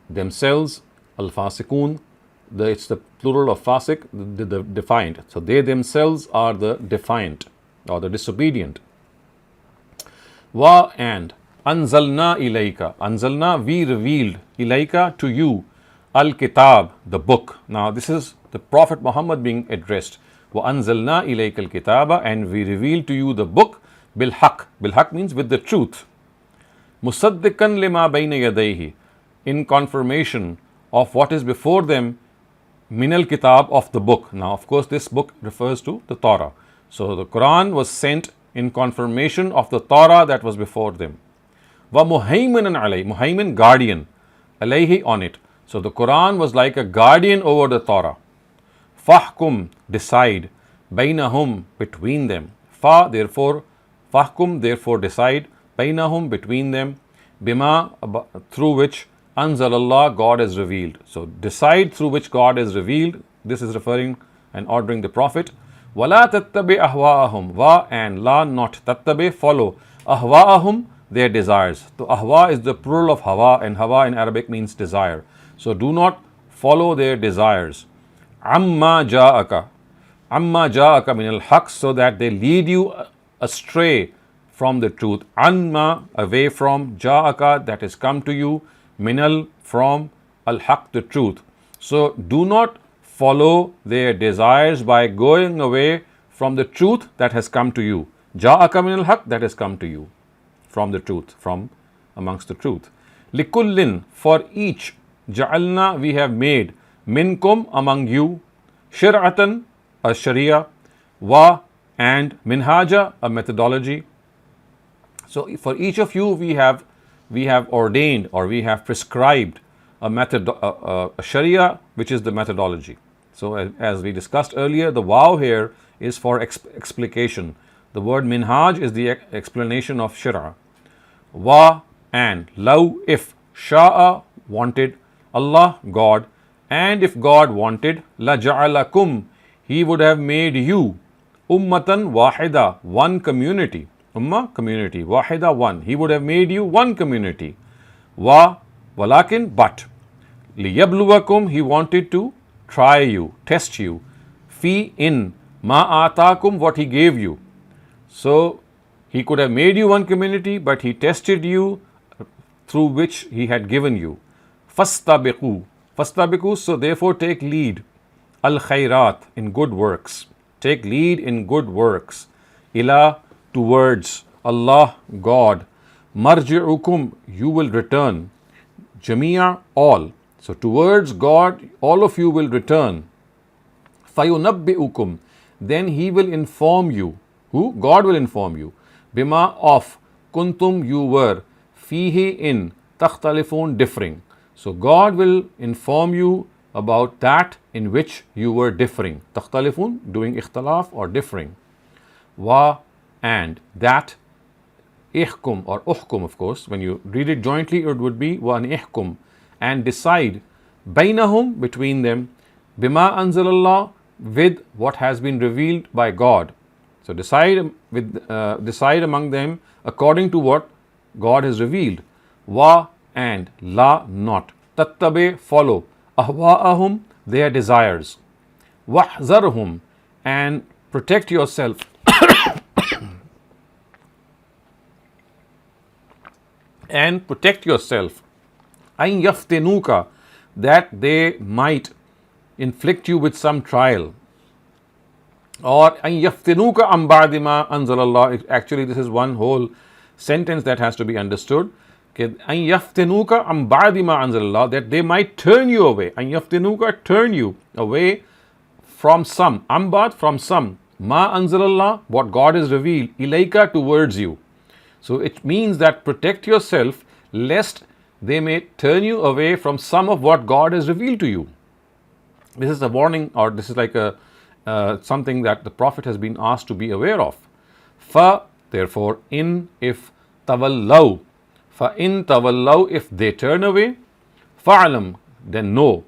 themselves, al fasikun, it's the plural of fasik, the defiant. So they themselves are the defiant or the disobedient. Wa, and anzalna ilayka, anzalna, we revealed, ilayka, to you, al kitab, the book. Now this is the Prophet Muhammad being addressed. Wa anzalna ilayka al kitaba, and we revealed to you the book, bil haq. Bil haq means with the truth. Musaddiqan lima bayna yadayhi, in confirmation of what is before them, minal kitab, of the book. Now of course this book refers to the Torah. So the Quran was sent in confirmation of the Torah that was before them. Wa muhaiminan alayhi, muhaimin, guardian, alayhi, on it. So the Quran was like a guardian over the Torah. Fahkum, decide, bainahum, between them. Fa, therefore, fahkum, therefore decide, bainahum, between them, bima, through which anzalallah, God has revealed. So decide through which God has revealed. This is referring and ordering the Prophet. Wala tattabi ahwa'ahum, wa, and la, not, tattabi, follow, ahwa'ahum, their desires. So ahwa is the plural of hawa, and hawa in Arabic means desire. So do not follow their desires. Amma ja'aka min al-haq, so that they lead you astray from the truth. Anma, away from, ja'aka, that has come to you, minal, from, al-haq, the truth. So do not follow their desires by going away from the truth that has come to you. Ja'aka min al-haq, that has come to you from the truth, from amongst the truth. Likullin, for each, ja'alna, we have made, minkum, among you, shir'atan, a sharia, wa, and minhaja, a methodology. So for each of you we have ordained, or we have prescribed a sharia, which is the methodology. So as we discussed earlier, the waw here is for explication. The word minhaj is the explanation of shira. Wa, and law, if, sha'a, wanted, Allah, God, and if God wanted, la ja'alakum, He would have made you, ummatan wahida, one community. Ummah, community, wahida, one. He would have made you one community. Wa, walakin, but, liyabluwakum, He wanted to try you, test you. Fi, in, ma atakum, what He gave you. So He could have made you one community, but He tested you through which He had given you. Fastabiqu, so therefore take lead. Al khairat, in good works. Take lead in good works. Ila, towards Allah, God. Marji'ukum, you will return. Jamia, all. So towards God, all of you will return. Fayunabbi'ukum, then He will inform you. Who? God will inform you. Bima, of, kuntum, you were, fihi, in, takhtalifun, differing. So God will inform you about that in which you were differing. Takhtalifun, doing ikhtilaf or differing. Wa, and that, ihkum or uhkum, of course, when you read it jointly, it would be wa an ihkum, and decide, bainahum, between them, bima anzalallah, with what has been revealed by God. So decide among them according to what God has revealed. Wa, and la, not. Tattabe, follow. Ahwa'ahum, their desires. Wahzarhum, and protect yourself. And protect yourself. Ain yaftinuka, that they might inflict you with some trial. Or ain yaftinuka am ba'di ma anzalallah. Actually, this is one whole sentence that has to be understood. أَن يَفْتِنُوكَ عَن بَعْدِ مَا أَنزَلَ اللَّهُ, that they might turn you away. أَن يَفْتِنُوكَ, turn you away from some. Ambad, from some. Ma anzalallah, what God has revealed. Ilaika, towards you. So it means that protect yourself lest they may turn you away from some of what God has revealed to you. This is a warning, or this is like a something that the Prophet has been asked to be aware of. Fa, therefore, in, if, tawallaw. Fa in tawallaw, if they turn away. Fa'alam, then know.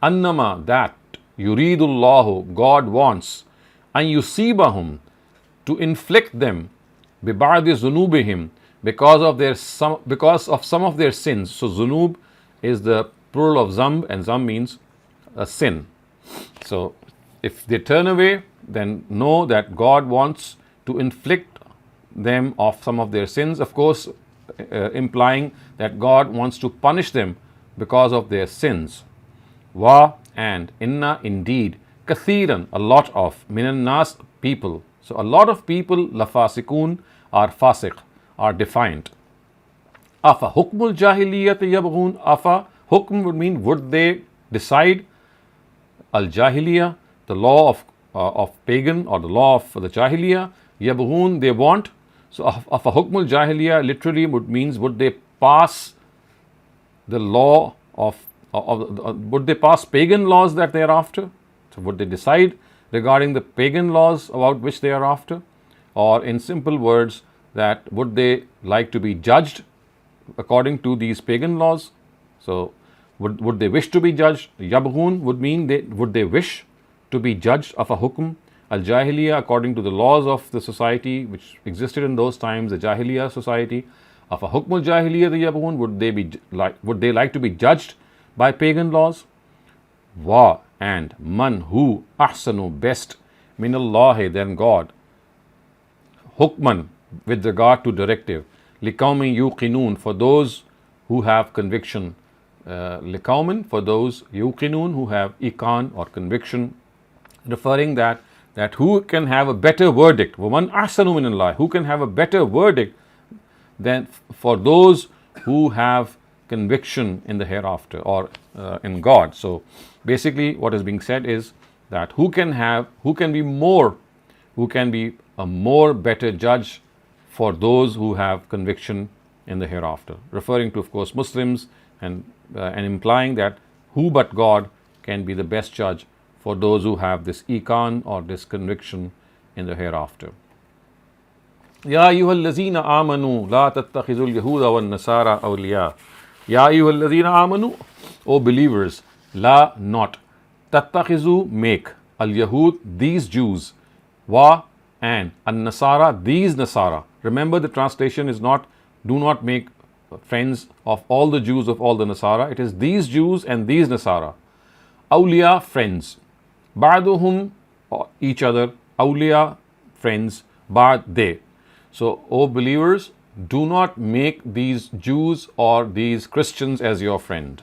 Annama, that. Yuridullahu, God wants. An yusibahum, to inflict them. Biba'di zunubihim, because of some of their sins. So zunub is the plural of zamb, and zamb means a sin. So if they turn away, then know that God wants to inflict them of some of their sins, of course implying that God wants to punish them because of their sins. Wa, and inna, indeed, kathiran, a lot of, minan nas, people. So a lot of people, lafasikun, are fasiq, are defiant. Afa hukmul jahiliyat yabghun. Afa, hukm would mean would they decide. Al jahiliya, the law of pagan, or the law of the jahiliya. Yabghun, they want. So afa hukmul jahiliya literally means would they pass the law of would they pass pagan laws that they are after? So would they decide regarding the pagan laws about which they are after? Or in simple words, that would they like to be judged according to these pagan laws? So would they wish to be judged? Yabghun would mean would they wish to be judged of a hukm al jahiliya, according to the laws of the society which existed in those times, the jahiliya society. Of a hukm al jahiliya yabghun, would they like to be judged by pagan laws? Wa, and man, who, ahsanu, best, minallahi, than God, hukman, with regard to directive, liqawmin yuqinun, for those who have conviction, liqawmin, for those yuqinun, who have iqan or conviction, referring that who can have a better verdict, waman ahsanu minallahi, who can have a better verdict than for those who have conviction in the hereafter, or in God. So basically what is being said is that who can be a more better judge for those who have conviction in the hereafter, referring to, of course, Muslims, and implying that who but God can be the best judge for those who have this iqan or this conviction in the hereafter. Ya ayyuhallazina amanu la tattakhizul yahuda wan nasara awliya. Ya ayyuhallazina amanu, O believers, la, not, tattakhizu, make, al yahud, these Jews, wa, and, an nasara, these Nasara. Remember, the translation is not, do not make friends of all the Jews of all the Nasara. It is these Jews and these Nasara. Awliya, friends. Ba'duhum, each other. Awliya, friends. Ba'd, they. So, O believers, do not make these Jews or these Christians as your friend.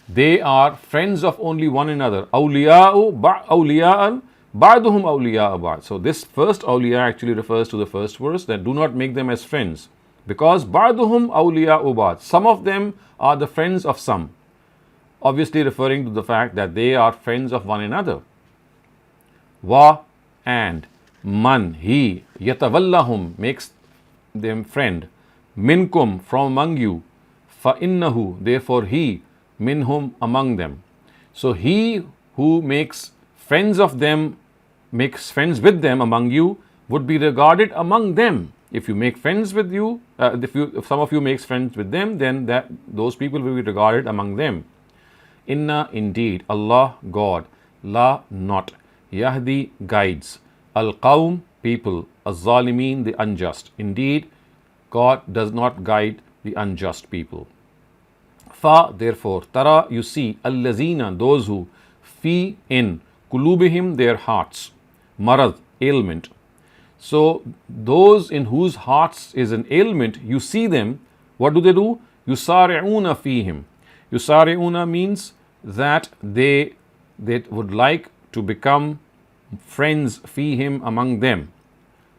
They are friends of only one another. Awliya'u, awliya'an, ba'duhum awliya'a ba'd. So this first awliya actually refers to the first verse, that do not make them as friends, because ba'duhum awliya'u ba'd, some of them are the friends of some, obviously referring to the fact that they are friends of one another. Wa, and, man, he, yatawallahum, makes them friend, minkum, from among you, fa innahu, therefore he, minhum, among them. So he who makes friends of them, makes friends with them among you, would be regarded among them. If you make friends with you, if some of you makes friends with them, then those people will be regarded among them. Inna, indeed, Allah, God, la, not, yahdi, guides, al-qawm, people, az-zalimin, the unjust. Indeed, God does not guide the unjust people. Fa, therefore, tara, you see, allazina, those who, fi, in, kulubihim, their hearts, marad, ailment. So those in whose hearts is an ailment, you see them, what do? Yusari'una fihim. Yusari'una means that they would like to become friends fihim, among them,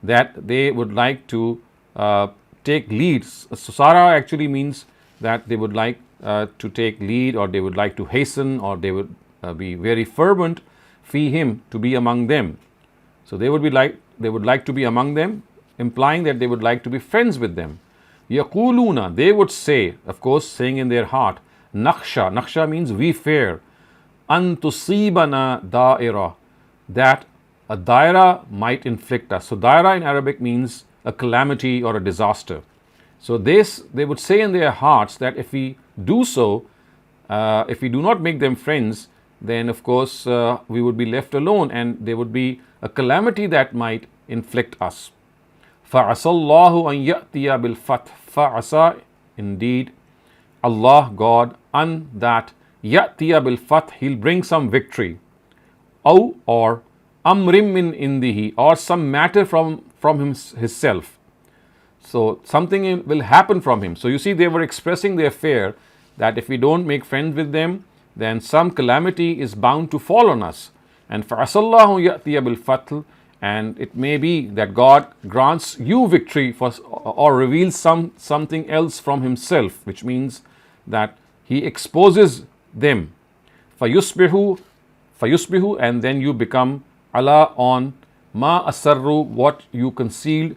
that they would like to take leads. So Sara actually means that they would like to take lead, or they would like to hasten, or they would be very fervent, fihim, to be among them. So they would like to be among them, implying that they would like to be friends with them. Yaquluna, they would say, of course, saying in their heart, Nakhsha means we fear, an tusibana da'ira, that a daira might inflict us. So daira in Arabic means a calamity or a disaster. So they would say in their hearts that if we do so, if we do not make them friends, then of course we would be left alone, and there would be a calamity that might inflict us. فَعَسَى اللَّهُ أَن يَأْتِيَ بِالْفَتْحِ فَعَسَى, indeed, Allah, God, an that يَأْتِيَ بِالْفَتْحِ, He'll bring some victory. أو, or amrim min indihi, or some matter from himself. So something will happen from him. So you see, they were expressing their fear that if we don't make friends with them, then some calamity is bound to fall on us. And فَعَسَى اللَّهُ يَأْتِيَ بِالْفَتْحِ, and it may be that God grants you victory or reveals something else from Himself, which means that He exposes them. فَيُصْبِحُ, and then you become ala on ma asarru, what you concealed,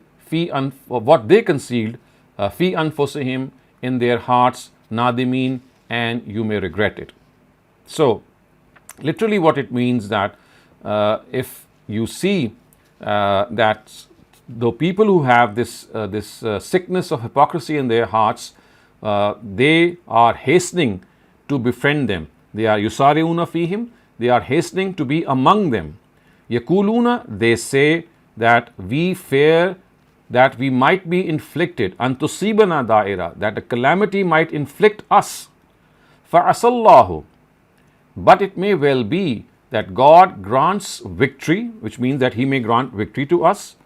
what they concealed, fi anfusihim, in their hearts, nadimin, and you may regret it. So literally what it means that if you see that the people who have this sickness of hypocrisy in their hearts, they are hastening to befriend them. They are yusariuna fihim, they are hastening to be among them. Yakuluna, they say that we fear that we might be inflicted, antusibana da'ira, that a calamity might inflict us. Fa'asallahu, but it may well be that God grants victory, which means that He may grant victory to us,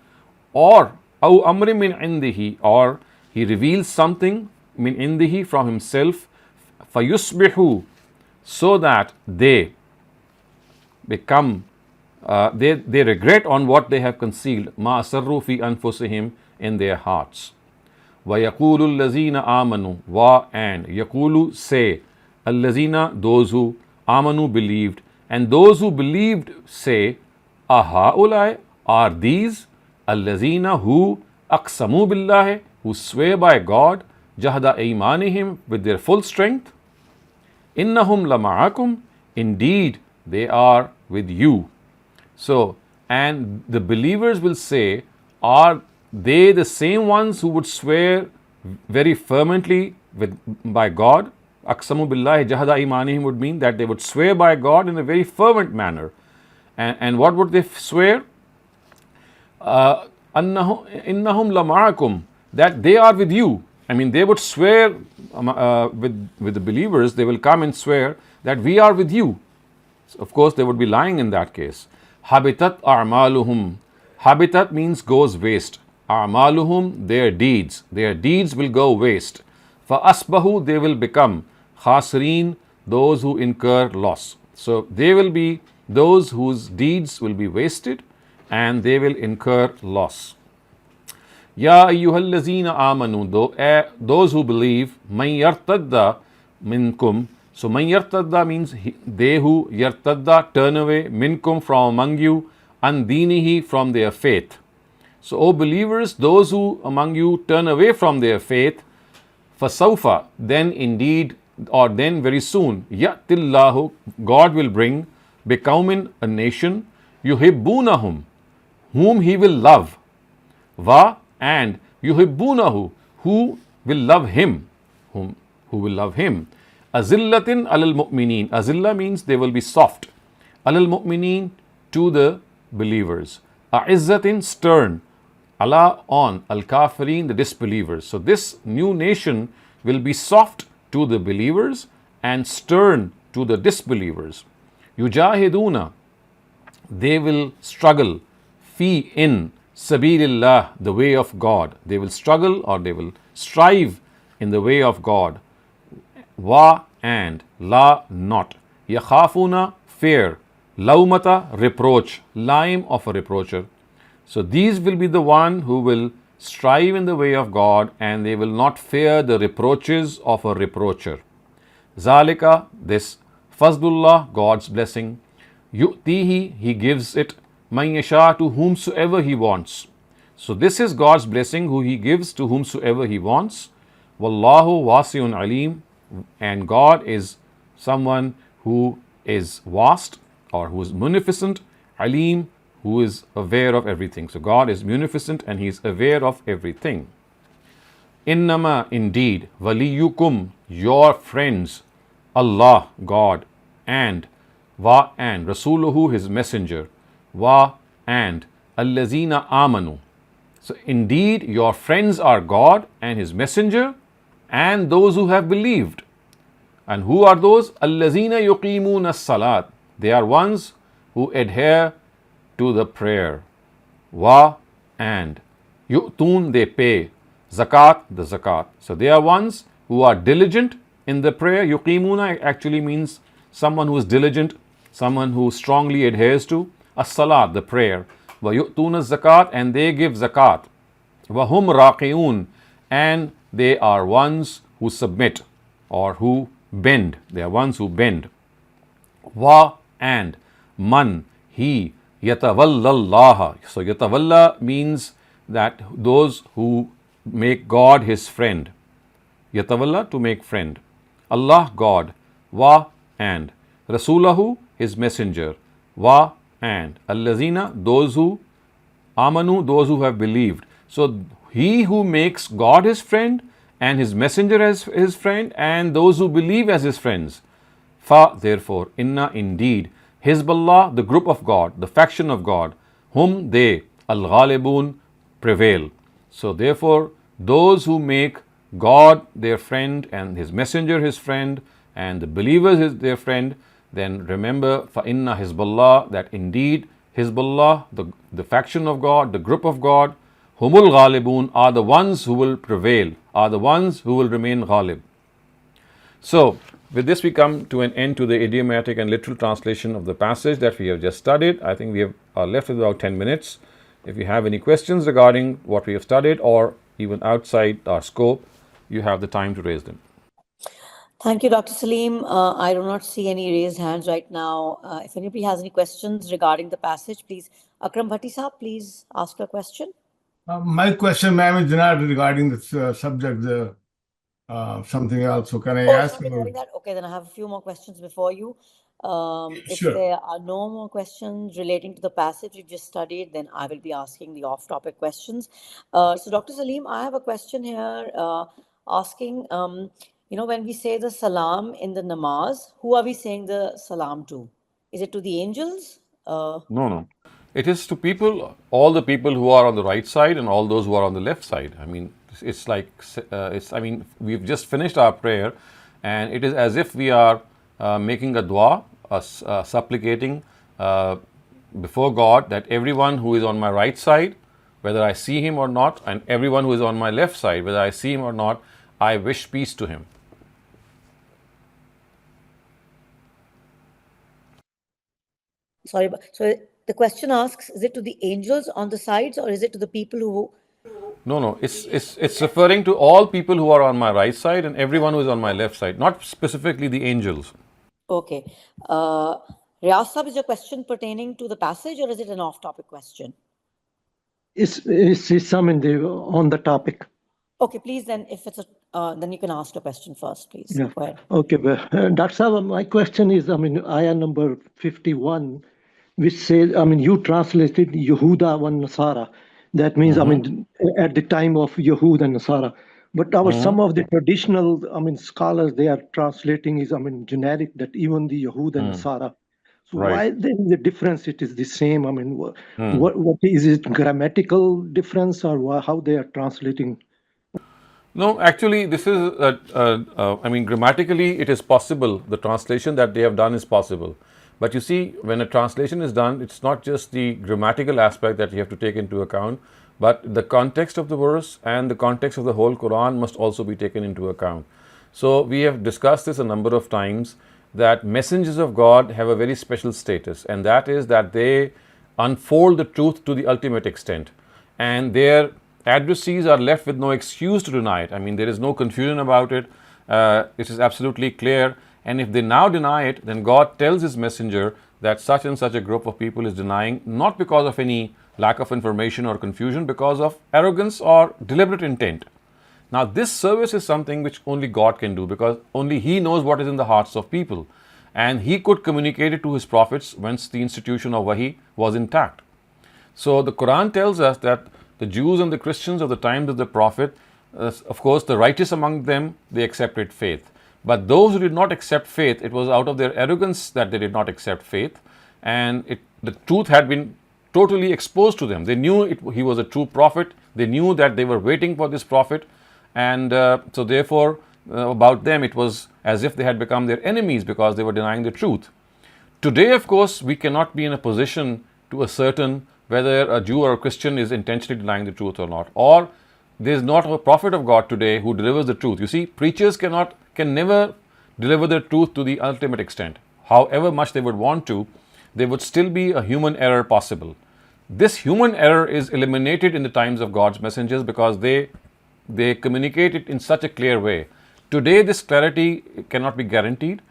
or aw amri min indihi, or He reveals something min indihi, from Himself, fayusbihu, so that they become they regret on what they have concealed, ma asarru fi anfusihim, in their hearts. Wa yaqulu allazina amanu, wa, and yaqulu, say, allazina, those who amanu, believed, and those who believed say, ahaulai, are these, allazina, who aqsamu billahi, who swear by God, jahda imanihim, with their full strength, innahum lama'akum, indeed they are with you. So, and the believers will say, are they the same ones who would swear very fervently by God? Aqsamu billahi jahada imanihim would mean that they would swear by God in a very fervent manner. And what would they swear? Innahum lama'akum, that they are with you. I mean, they would swear with the believers, they will come and swear that we are with you. So of course, they would be lying in that case. Habitat a'maluhum. Habitat means goes waste. A'maluhum, their deeds will go waste. Fa asbahu, they will become khasireen, those who incur loss. So they will be those whose deeds will be wasted and they will incur loss. Ya ayyuhallazina amanu, those who believe, man yartadda minkum. So man yartadda means they who yartadda, turn away, minkum, from among you, an dinihi, from their faith. So, O believers, those who among you turn away from their faith, fasawfa, then indeed, or then very soon, ya'tillahu, God will bring, biqaumin, a nation, yuhibbunahum, whom He will love, wa, and yuhibbunahu, who will love Him, who will love Him. Azillatin alal mu'mineen. Azillah means they will be soft. Alal mu'mineen, to the believers. A'izzatin, stern. Allah, on. Al kafirin, the disbelievers. So this new nation will be soft to the believers and stern to the disbelievers. Yujahiduna, they will struggle. Fi, in. Sabilillah, the way of God. They will struggle, or they will strive in the way of God. Wa, and. La, not. Yakhafuna, fear. Laumata, reproach. Laim, of a reproacher. So these will be the one who will strive in the way of God, and they will not fear the reproaches of a reproacher. Zalika, this Fazlullah, God's blessing, yu'tihi, He gives it, man yasha, to whomsoever He wants. So this is God's blessing, who He gives to whomsoever He wants. Wallahu wasi'un alim, and God is someone who is vast or who is munificent, alim, who is aware of everything. So God is munificent and He is aware of everything. Innama, indeed, waliyukum, your friends, Allah, God, and wa, and Rasuluhu, His messenger, wa, and allazina amanu. So indeed, your friends are God and His messenger and those who have believed. And who are those? Allazina yuqimuna salat. They are ones who adhere to the prayer. Wa, and yu'tun, they pay. Zakat, the zakat. So they are ones who are diligent in the prayer. Yuqimuna actually means someone who is diligent, someone who strongly adheres to as-salat, the prayer. Wa yu'tuna zakat, and they give zakat. Wa hum raqi'un, and they are ones who submit or who bend. They are ones who bend. Wa, and man, he, yatawallallaha. So yatawalla means that those who make God his friend. Yatawalla, to make friend. Allah, God. Wa, and Rasulahu, his messenger. Wa, and allazina, those who amanu, those who have believed. So he who makes God his friend and his messenger as his friend and those who believe as his friends. Fa, therefore, inna, indeed, Hizballah, the group of God, the faction of God, whom they, al-ghalibun, prevail. So therefore, those who make God their friend and his messenger his friend and the believers their friend, then remember, fa inna Hizballah, that indeed Hizballah, the faction of God, the group of God, humul ghalibun, are the ones who will prevail, are the ones who will remain ghalib. So, with this we come to an end to the idiomatic and literal translation of the passage that we have just studied. I think we are left with about 10 minutes. If you have any questions regarding what we have studied or even outside our scope, you have the time to raise them. Thank you, Dr. Saleem. I do not see any raised hands right now. If anybody has any questions regarding the passage, please. Akram Bhatti Saab, please ask a question. My question, ma'am, is not regarding the subject, something else. So can I ask? Something regarding that? Okay, then I have a few more questions before you. If Sure. there are no more questions relating to the passage you just studied, then I will be asking the off-topic questions. So, Dr. Saleem, I have a question here asking, when we say the salam in the namaz, who are we saying the salam to? Is it to the angels? No. It is to people, all the people who are on the right side and all those who are on the left side. I mean, it's like, we've just finished our prayer and it is as if we are making a dua, supplicating before God that everyone who is on my right side, whether I see him or not, and everyone who is on my left side, whether I see him or not, I wish peace to him. Sorry, so the question asks, is it to the angels on the sides or is it to the people who... No, it's referring to all people who are on my right side and everyone who is on my left side, not specifically the angels. Okay. Riyaz Sahab, is your question pertaining to the passage or is it an off-topic question? It's some on the topic. Okay, please then, if it's then you can ask your question first, please. Yeah. Go ahead. Okay, but Dr. Saab, my question is, ayah number 51, which says, you translated Yehuda and Nasara. That means, at the time of Yehud and Nasara. But some of the traditional, scholars, they are translating is, generic, that even the Yehud and Nasara. So Right. why then the difference? It is the same. What is it? Grammatical difference or how they are translating? No, actually, this is, grammatically it is possible. The translation that they have done is possible. But you see, when a translation is done, it's not just the grammatical aspect that you have to take into account, but the context of the verse and the context of the whole Quran must also be taken into account. So we have discussed this a number of times, that messengers of God have a very special status, and that is that they unfold the truth to the ultimate extent. And addressees are left with no excuse to deny it. I mean, there is no confusion about it. It is absolutely clear. And if they now deny it, then God tells His messenger that such and such a group of people is denying, not because of any lack of information or confusion, because of arrogance or deliberate intent. Now, this service is something which only God can do, because only He knows what is in the hearts of people. And He could communicate it to His prophets once the institution of Wahi was intact. So, the Quran tells us that the Jews and the Christians of the times of the Prophet, of course, the righteous among them, they accepted faith. But those who did not accept faith, it was out of their arrogance that they did not accept faith. And the truth had been totally exposed to them. They knew he was a true prophet. They knew that they were waiting for this prophet. And so therefore, about them, it was as if they had become their enemies because they were denying the truth. Today, of course, we cannot be in a position to ascertain whether a Jew or a Christian is intentionally denying the truth or not. Or there is not a prophet of God today who delivers the truth. You see, preachers can never deliver the truth to the ultimate extent. However much they would want to, there would still be a human error possible. This human error is eliminated in the times of God's messengers because they communicate it in such a clear way. Today, this clarity cannot be guaranteed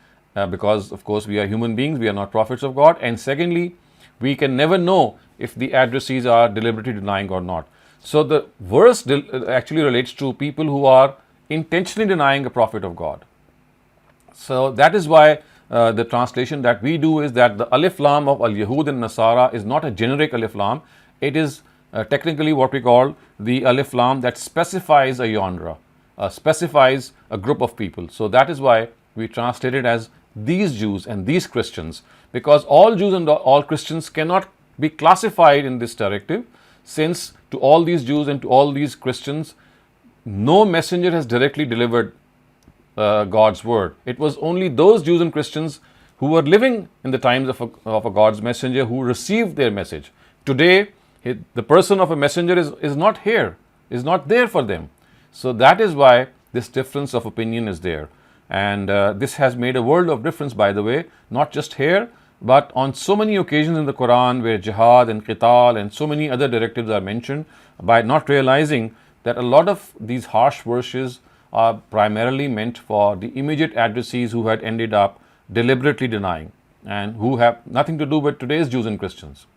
because, of course, we are human beings, we are not prophets of God. And secondly, we can never know if the addressees are deliberately denying or not. So the verse actually relates to people who are intentionally denying a prophet of God. So that is why the translation that we do is that the Alif Lam of Al-Yahud and Nasara is not a generic Alif Lam. It is technically what we call the Alif Lam that specifies a genre, specifies a group of people. So that is why we translate it as these Jews and these Christians, because all Jews and all Christians cannot be classified in this directive, since to all these Jews and to all these Christians, no messenger has directly delivered God's word. It was only those Jews and Christians who were living in the times of a God's messenger who received their message. Today, the person of a messenger is not here, is not there for them. So that is why this difference of opinion is there. And this has made a world of difference, by the way, not just here, but on so many occasions in the Quran where jihad and qital and so many other directives are mentioned, by not realizing that a lot of these harsh verses are primarily meant for the immediate addressees who had ended up deliberately denying and who have nothing to do with today's Jews and Christians.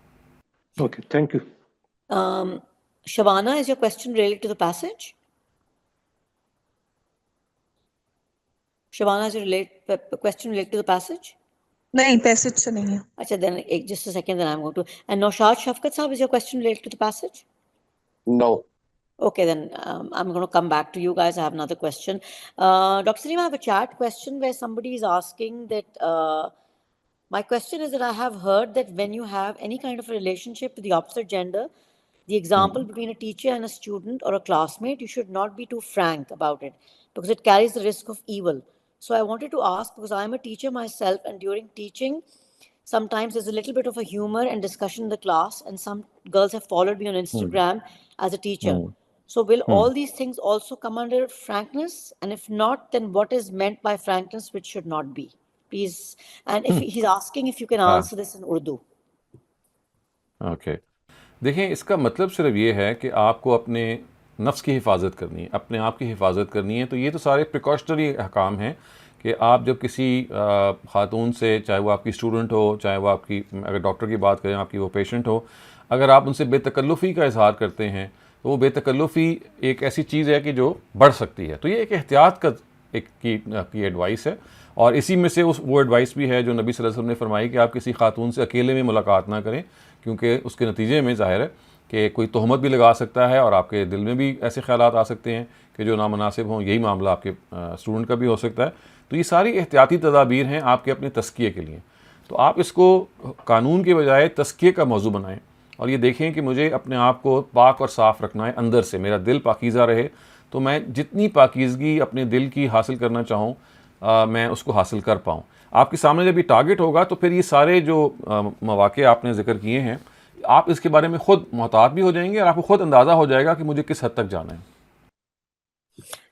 Okay, thank you. Shavana, is your question related to the passage? Shavana, is your question related to the passage? नहीं, passage से नहीं है. Achha, then just a second, then I'm going to. And Naushad Shafkat Sahab, is your question related to the passage? No. Okay, then I'm going to come back to you guys. I have another question. Dr. Saleem, I have a chat question where somebody is asking that my question is that I have heard that when you have any kind of a relationship with the opposite gender, the example between a teacher and a student or a classmate, you should not be too frank about it because it carries the risk of evil. So I wanted to ask, because I'm a teacher myself, and during teaching, sometimes there's a little bit of a humor and discussion in the class, and some girls have followed me on Instagram as a teacher. So will all these things also come under frankness? And if not, then what is meant by frankness which should not be? Please. And if he's asking if you can answer this in Urdu. Okay. देखें, इसका मतलब सिर्फ ये है कि आपको अपने नफ्स की हिफाजत करनी है, अपने आप की हिफाजत करनी है. तो ये तो सारे प्रिकॉशनरी अहकाम हैं कि आप जब किसी खातून से, चाहे वो आपकी स्टूडेंट हो, चाहे वो आपकी, अगर डॉक्टर की बात करें, आपकी वो पेशेंट हो, अगर आप उनसे बेतकल्लुफ़ी का इजहार करते हैं तो वो बेतकल्लुफ़ी एक ऐसी चीज़ है कि जो बढ़ सकती है. तो ये एक एहतियात का की एडवाइस है, और इसी में से वो एडवाइस भी है जो नबी सल्लल्लाहु अलैहि वसल्लम ने फरमाई कि आप किसी खातून से अकेले में मुलाकात ना करें, क्योंकि उसके नतीजे में ज़ाहिर है कि कोई तोहमत भी लगा सकता है और आपके दिल में भी ऐसे ख़यालात आ सकते हैं कि जो नामनासिब हों. यही मामला आपके स्टूडेंट का भी हो सकता है. तो ये सारी एहतियाती तदाबीर हैं आपके अपने तज़किये के लिए. तो आप इसको कानून के बजाय तज़किये का मौजू बनाएं और ये देखें कि मुझे अपने आप को पाक और साफ़ रखना है अंदर से, मेरा दिल पाकीज़ा रहे. तो मैं जितनी पाकीज़गी अपने दिल की हासिल करना चाहूँ मैं उसको हासिल कर पाऊँ. आपके सामने जब ये टारगेट होगा तो फिर ये सारे जो मौक़े आपने ज़िक्र किए हैं, आप इसके बारे में ख़ुद मोहतात भी हो जाएंगे और आपको ख़ुद अंदाज़ा हो जाएगा कि मुझे किस हद तक जाना है.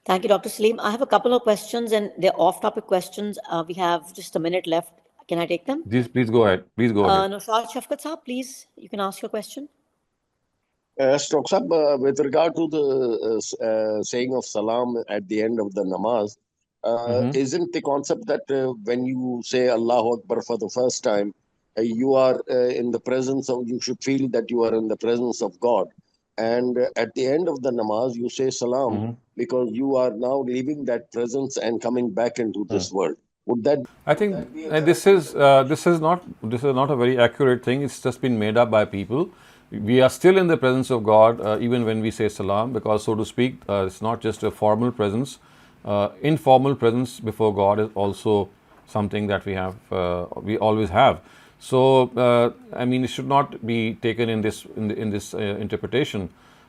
Thank you, Dr. Saleem. I have a couple of questions and they're off-topic questions. We have just a minute left. Can I take them? Please go ahead. Please go ahead. Naushad Shafkat Sahab, please, you can ask your question. Dr. Sahab, with regard to the saying of salam at the end of the namaz, isn't the concept that when you say Allahu Akbar for the first time, you are in the presence of, you should feel that you are in the presence of God. And at the end of the namaz, you say salam because you are now leaving that presence and coming back into this world. Would that? I think this is not a very accurate thing. It's just been made up by people. We are still in the presence of God even when we say salam, because so to speak, it's not just a formal presence. Informal presence before God is also something that we have. We always have. So I mean, it should not be taken in this interpretation.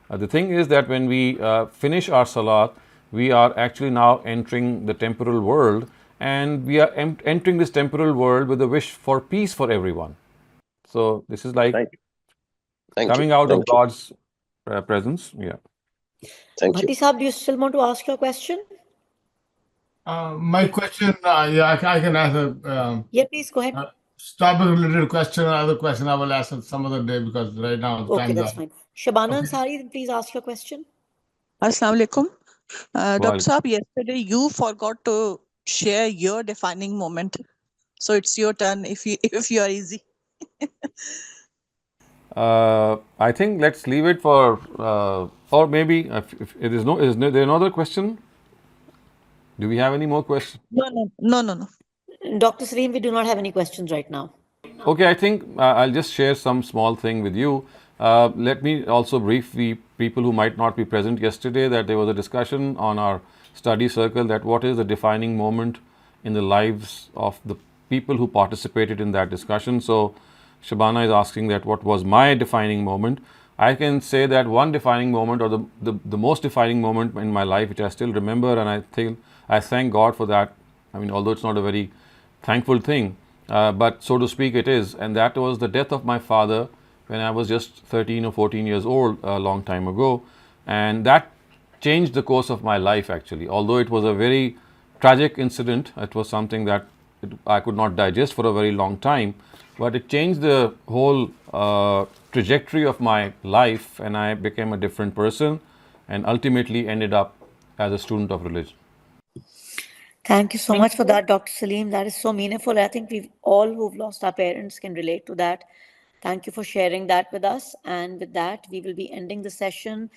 The thing is that when we finish our salat, we are actually now entering the temporal world, and we are entering this temporal world with a wish for peace for everyone. So this is like coming out of God's presence. Yeah. Thank you. Bhatti Sahab, do you still want to ask your question? My question, yeah, I can ask Yeah, please go ahead. topic-related question. Another question I will ask some other day because right now Okay, that's fine. Shabana Ansari, please ask your question. Assalamu alaikum. Dr. Saab, yesterday you forgot to share your defining moment. So it's your turn if you are easy. I think let's leave it for, or maybe if is there another question? Do we have any more questions? No. Dr. Saleem, we do not have any questions right now. Okay, I think I'll just share some small thing with you. Let me also brief the people who might not be present yesterday that there was a discussion on our study circle that what is the defining moment in the lives of the people who participated in that discussion. So Shabana is asking that what was my defining moment. I can say that one defining moment, or the most defining moment in my life, which I still remember, and I thank God for that. I mean, although it's not a very thankful thing, but so to speak it is, and that was the death of my father when I was just 13 or 14 years old a long time ago, and that changed the course of my life actually. Although it was a very tragic incident, it was something that I could not digest for a very long time, but it changed the whole trajectory of my life, and I became a different person and ultimately ended up as a student of religion. Thank you so much for that, Dr. Saleem. That is so meaningful. I think we've all who've lost our parents can relate to that. Thank you for sharing that with us. And with that, we will be ending the session.